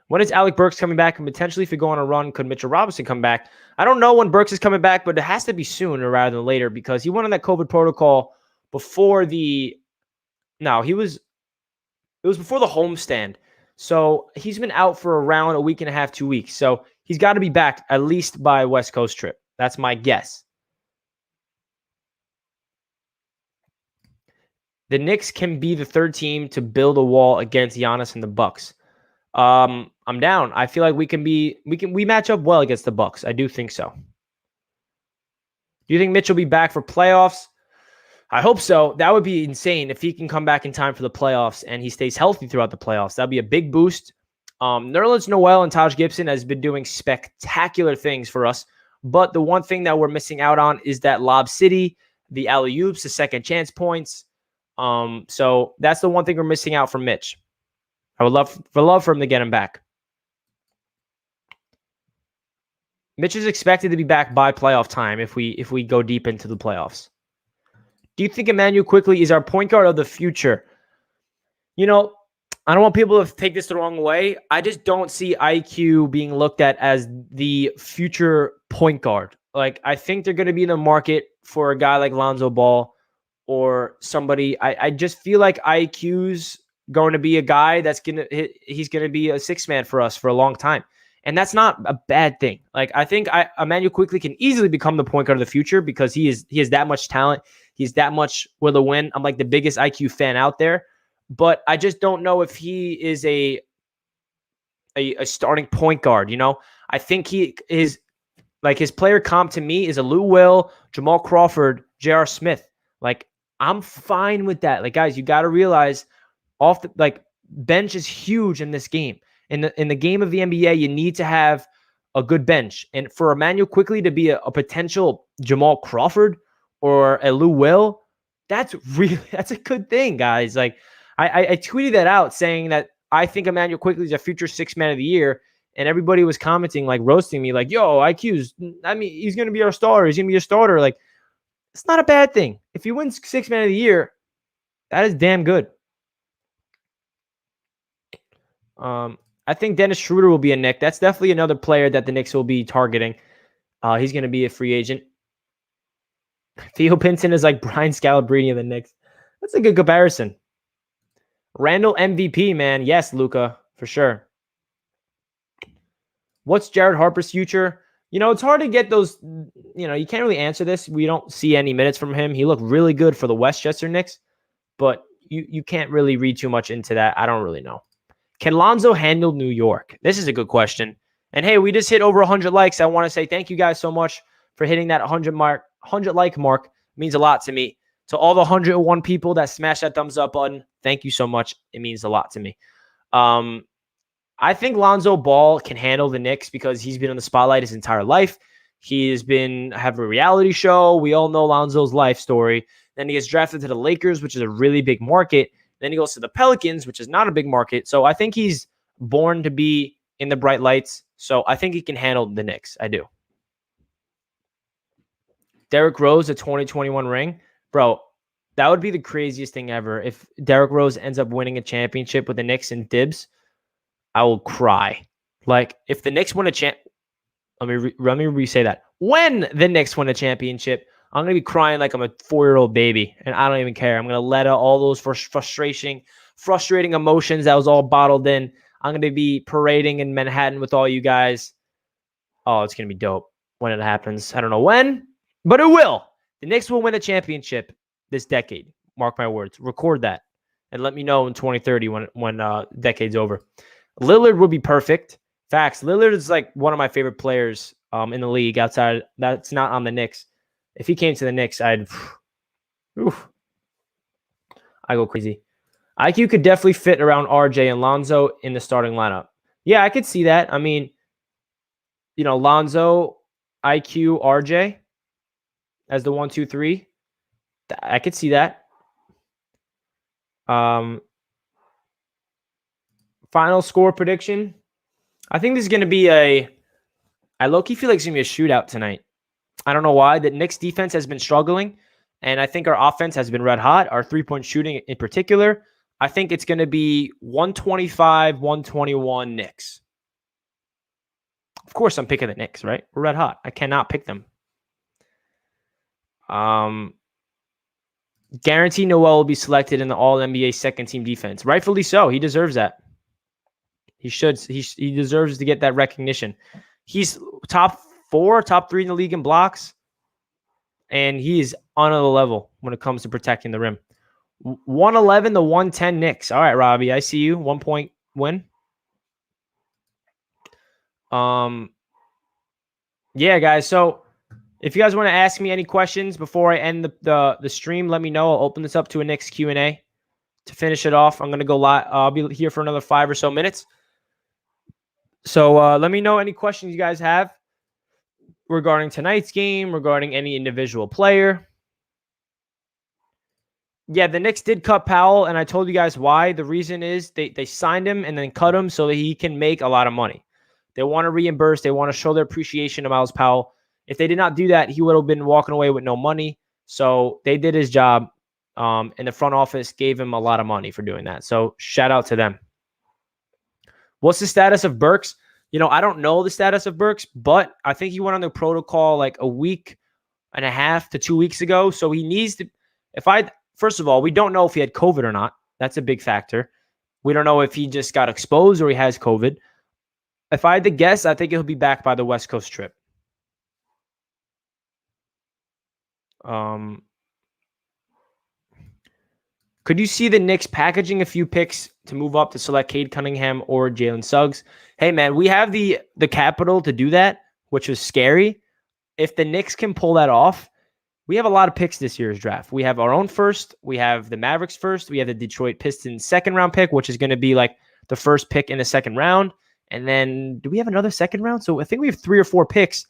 When is Alec Burks coming back? And potentially, if we go on a run, could Mitchell Robinson come back? I don't know when Burks is coming back, but it has to be sooner rather than later because he went on that COVID protocol before it was before the homestand. So he's been out for around a week and a half, 2 weeks. So he's got to be back at least by West Coast trip. That's my guess. The Knicks can be the 3rd team to build a wall against Giannis and the Bucks. I'm down. I feel like we match up well against the Bucks. I do think so. Do you think Mitch will be back for playoffs? I hope so. That would be insane if he can come back in time for the playoffs and he stays healthy throughout the playoffs. That'd be a big boost. Nerlens Noel and Taj Gibson has been doing spectacular things for us. But the one thing that we're missing out on is that Lob City, the alley-oops, the second chance points. So that's the one thing we're missing out from Mitch. I would love for him to get him back. Mitch is expected to be back by playoff time if we go deep into the playoffs. Do you think Emmanuel Quickley is our point guard of the future? I don't want people to take this the wrong way. I just don't see IQ being looked at as the future point guard. I think they're going to be in the market for a guy like Lonzo Ball or somebody. I just feel like IQ's going to be a guy he's going to be a 6th man for us for a long time. And that's not a bad thing. I think Emmanuel Quickley can easily become the point guard of the future because he has that much talent. He's that much will to win. I'm the biggest IQ fan out there, but I just don't know if he is a starting point guard. I think he is his player comp to me is a Lou Will, Jamal Crawford, J.R. Smith. I'm fine with that. Guys, you got to realize bench is huge in this game. In the game of the NBA, you need to have a good bench. And for Emmanuel Quickley to be a potential Jamal Crawford or a Lou Will, that's a good thing, guys. I tweeted that out saying that I think Emmanuel Quickley is a future 6th man of the year. And everybody was commenting, roasting me, yo, he's going to be our starter. He's going to be a starter. It's not a bad thing. If he wins 6th man of the year, that is damn good. I think Dennis Schroeder will be a Knick. That's definitely another player that the Knicks will be targeting. He's going to be a free agent. Theo Pinson is like Brian Scalabrine of the Knicks. That's a good comparison. Randle MVP, man. Yes, Luca, for sure. What's Jared Harper's future? It's hard to get those, you can't really answer this. We don't see any minutes from him. He looked really good for the Westchester Knicks, but you can't really read too much into that. I don't really know. Can Lonzo handle New York? This is a good question. And hey, we just hit over 100 likes. I want to say thank you guys so much for hitting that 100 like mark. It means a lot to me. To all the 101 people that smash that thumbs up button, thank you so much. It means a lot to me. I think Lonzo Ball can handle the Knicks because he's been in the spotlight his entire life. He has been having a reality show. We all know Lonzo's life story. Then he gets drafted to the Lakers, which is a really big market. Then he goes to the Pelicans, which is not a big market. So I think he's born to be in the bright lights. So I think he can handle the Knicks. I do. Derrick Rose, a 2021 ring. Bro, that would be the craziest thing ever. If Derrick Rose ends up winning a championship with the Knicks and Dibs, I will cry. Like, if the Knicks win a let me re-say that. When the Knicks win a championship, I'm going to be crying like I'm a 4-year-old baby, and I don't even care. I'm going to let out all those frustrating emotions that was all bottled in. I'm going to be parading in Manhattan with all you guys. Oh, it's going to be dope when it happens. I don't know when, but it will. The Knicks will win a championship this decade. Mark my words. Record that, and let me know in 2030 when decade's over. Lillard would be perfect. Facts. Lillard is like one of my favorite players in the league outside. That's not on the Knicks. If he came to the Knicks, I'd go crazy. IQ could definitely fit around RJ and Lonzo in the starting lineup. Yeah, I could see that. I mean, Lonzo, IQ, RJ as the 1, 2, 3. I could see that. Final score prediction. I think this is going to be I low-key feel like it's going to be a shootout tonight. I don't know why. The Knicks defense has been struggling, and I think our offense has been red hot, our three-point shooting in particular. I think it's going to be 125-121 Knicks. Of course, I'm picking the Knicks, right? We're red hot. I cannot pick them. Guarantee Noel will be selected in the All-NBA second-team defense. Rightfully so. He deserves that. He should. He deserves to get that recognition. He's top 4, top 3 in the league in blocks, and he is on another level when it comes to protecting the rim. 111 to 110 Knicks. All right, Robbie, I see you. 1 point win. Yeah, guys. So if you guys want to ask me any questions before I end the stream, let me know. I'll open this up to a Knicks Q&A to finish it off. I'm going to go live. I'll be here for another 5 or so minutes. So let me know any questions you guys have regarding tonight's game, regarding any individual player. Yeah, the Knicks did cut Powell, and I told you guys why. The reason is they signed him and then cut him so that he can make a lot of money. They want to reimburse. They want to show their appreciation to Miles Powell. If they did not do that, he would have been walking away with no money. So they did his job, and the front office gave him a lot of money for doing that. So shout out to them. What's the status of Burks? I don't know the status of Burks, but I think he went on the protocol like a week and a half to 2 weeks ago. So he needs to, first of all, we don't know if he had COVID or not. That's a big factor. We don't know if he just got exposed or he has COVID. If I had to guess, I think he'll be back by the West Coast trip. Could you see the Knicks packaging a few picks to move up to select Cade Cunningham or Jalen Suggs? Hey, man, we have the capital to do that, which is scary. If the Knicks can pull that off, we have a lot of picks this year's draft. We have our own first. We have the Mavericks first. We have the Detroit Pistons second-round pick, which is going to be like the first pick in the second round. And then do we have another second round? So I think we have 3 or 4 picks.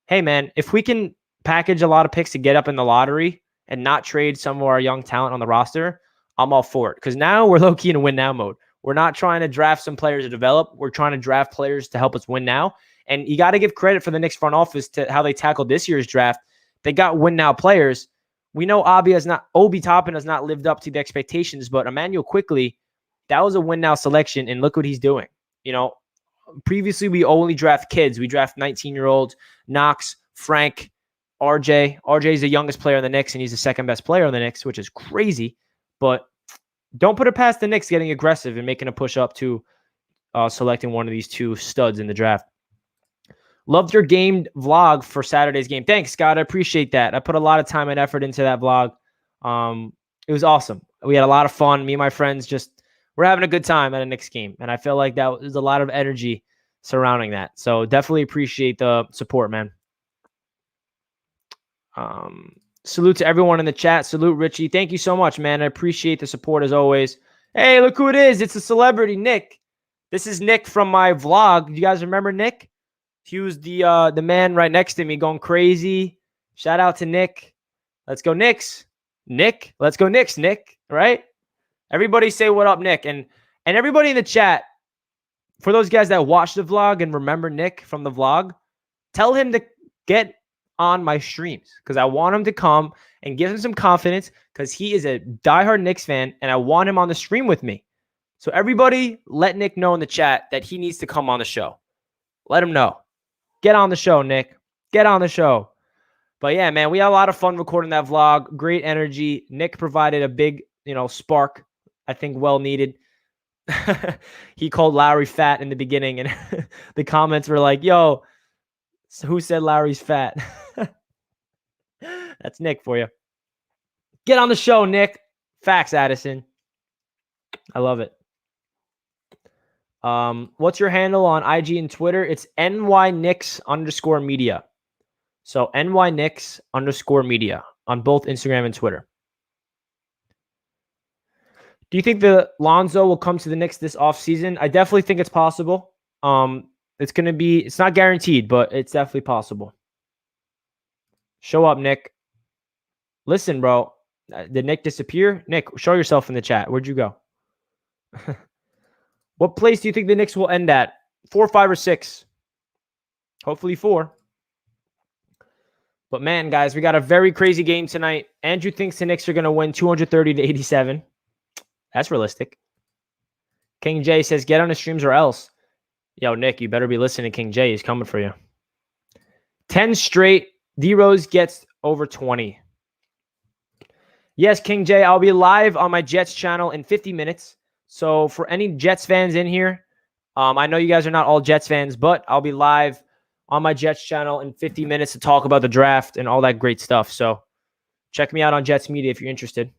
Hey, man, if we can package a lot of picks to get up in the lottery and not trade some of our young talent on the roster, I'm all for it. Because now we're low-key in win now mode. We're not trying to draft some players to develop. We're trying to draft players to help us win now. And you got to give credit for the Knicks front office to how they tackled this year's draft. They got win now players. We know Obi Toppin has not lived up to the expectations, but Emmanuel Quickley, that was a win now selection, and look what he's doing. Previously we only draft kids. We draft 19-year-olds, Knox, Frank, RJ. RJ is the youngest player in the Knicks, and he's the second best player in the Knicks, which is crazy. But don't put it past the Knicks getting aggressive and making a push up to selecting one of these two studs in the draft. Loved your game vlog for Saturday's game. Thanks, Scott. I appreciate that. I put a lot of time and effort into that vlog. It was awesome. We had a lot of fun. Me and my friends we're having a good time at a Knicks game. And I feel like that was a lot of energy surrounding that. So definitely appreciate the support, man. Salute to everyone in the chat. Salute, Richie. Thank you so much, man. I appreciate the support as always. Hey, look who it is. It's a celebrity, Nick. This is Nick from my vlog. You guys remember Nick? He was the man right next to me going crazy. Shout out to Nick. Let's go Knicks. Nick. Let's go Knicks, Nick. Right? Everybody say what up, Nick. And everybody in the chat, for those guys that watch the vlog and remember Nick from the vlog, tell him to get on my streams because I want him to come and give him some confidence because he is a diehard Knicks fan and I want him on the stream with me. So everybody let Nick know in the chat that he needs to come on the show. Let him know. Get on the show, Nick. Get on the show. But yeah, man, we had a lot of fun recording that vlog. Great energy. Nick provided a big, spark. I think well needed. He called Lowry fat in the beginning, and the comments were like, yo, who said Lowry's fat? That's Nick for you. Get on the show, Nick. Facts, Addison. I love it. What's your handle on IG and Twitter? It's NYKnicks_media. So NYKnicks_media on both Instagram and Twitter. Do you think the Lonzo will come to the Knicks this offseason? I definitely think it's possible. It's not guaranteed, but it's definitely possible. Show up, Nick. Listen, bro. Did Nick disappear? Nick, show yourself in the chat. Where'd you go? What place do you think the Knicks will end at? 4, 5, or 6? Hopefully 4. But man, guys, we got a very crazy game tonight. Andrew thinks the Knicks are going to win 230-87. That's realistic. King J says, get on the streams or else. Yo, Nick, you better be listening. King J is coming for you. 10 straight. D-Rose gets over 20. Yes, King J, I'll be live on my Jets channel in 50 minutes. So for any Jets fans in here, I know you guys are not all Jets fans, but I'll be live on my Jets channel in 50 minutes to talk about the draft and all that great stuff. So check me out on Jets Media if you're interested.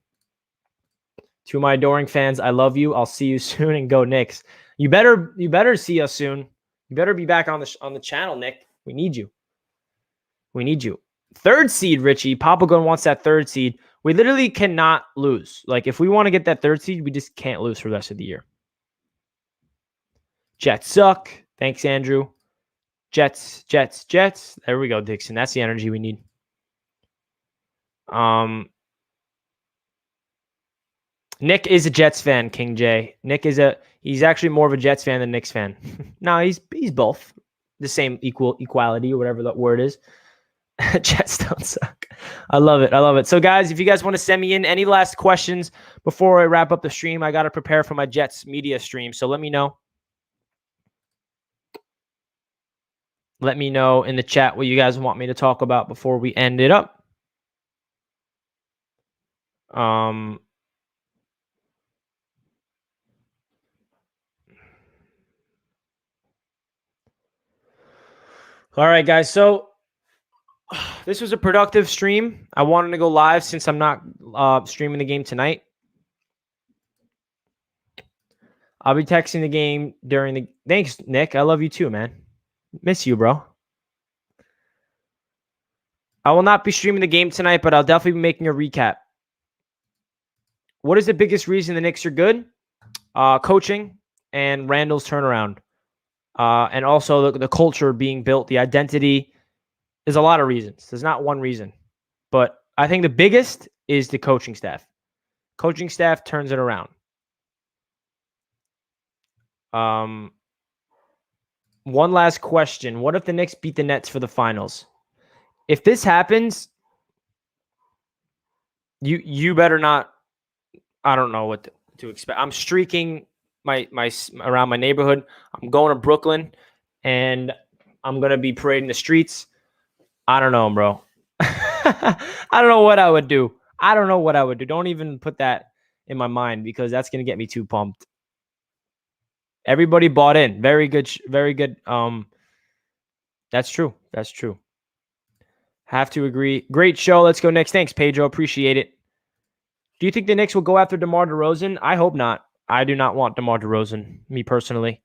To my adoring fans, I love you. I'll see you soon and go Knicks. You better see us soon. You better be back on the channel, Nick. We need you. We need you. 3rd seed, Richie. Papa Gun wants that 3rd seed. We literally cannot lose. Like, if we want to get that 3rd seed, we just can't lose for the rest of the year. Jets suck. Thanks, Andrew. Jets. There we go, Dixon. That's the energy we need. Nick is a Jets fan, King J. He's actually more of a Jets fan than Knicks fan. No, he's both. The same equality or whatever that word is. Jets don't suck. I love it. So guys, if you guys want to send me in any last questions before I wrap up the stream, I got to prepare for my Jets media stream. So let me know. Let me know in the chat what you guys want me to talk about before we end it up. All right, guys. So this was a productive stream. I wanted to go live since I'm not streaming the game tonight. I'll be texting the game during the... Thanks, Nick. I love you too, man. Miss you, bro. I will not be streaming the game tonight, but I'll definitely be making a recap. What is the biggest reason the Knicks are good? Coaching and Randle's turnaround. And also the culture being built, the identity. There's a lot of reasons. There's not one reason. But I think the biggest is the coaching staff. Coaching staff turns it around. One last question. What if the Knicks beat the Nets for the finals? If this happens, you better not... I don't know what to expect. I'm streaking around my neighborhood. I'm going to Brooklyn, and I'm gonna be parading the streets. I don't know, bro. I don't know what I would do. I don't know what I would do. Don't even put that in my mind because that's gonna get me too pumped. Everybody bought in. Very good. Very good. That's true. That's true. Have to agree. Great show. Let's go next. Thanks, Pedro. Appreciate it. Do you think the Knicks will go after DeMar DeRozan? I hope not. I do not want DeMar DeRozan, me personally.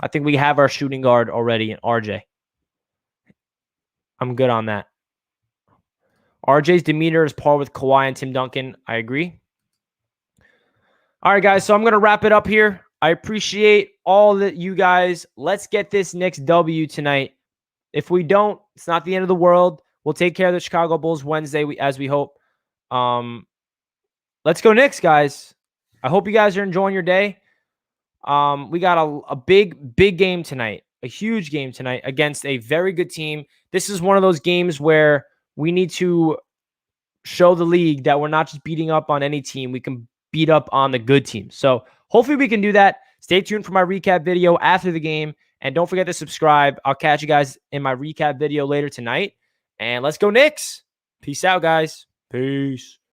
I think we have our shooting guard already in RJ. I'm good on that. RJ's demeanor is par with Kawhi and Tim Duncan. I agree. All right, guys. So I'm going to wrap it up here. I appreciate all that you guys. Let's get this Knicks W tonight. If we don't, it's not the end of the world. We'll take care of the Chicago Bulls Wednesday, as we hope. Let's go Knicks, guys. I hope you guys are enjoying your day. We got a big game tonight, a huge game tonight against a very good team. This is one of those games where we need to show the league that we're not just beating up on any team. We can beat up on the good team. So hopefully we can do that. Stay tuned for my recap video after the game. And don't forget to subscribe. I'll catch you guys in my recap video later tonight. And let's go Knicks. Peace out, guys. Peace.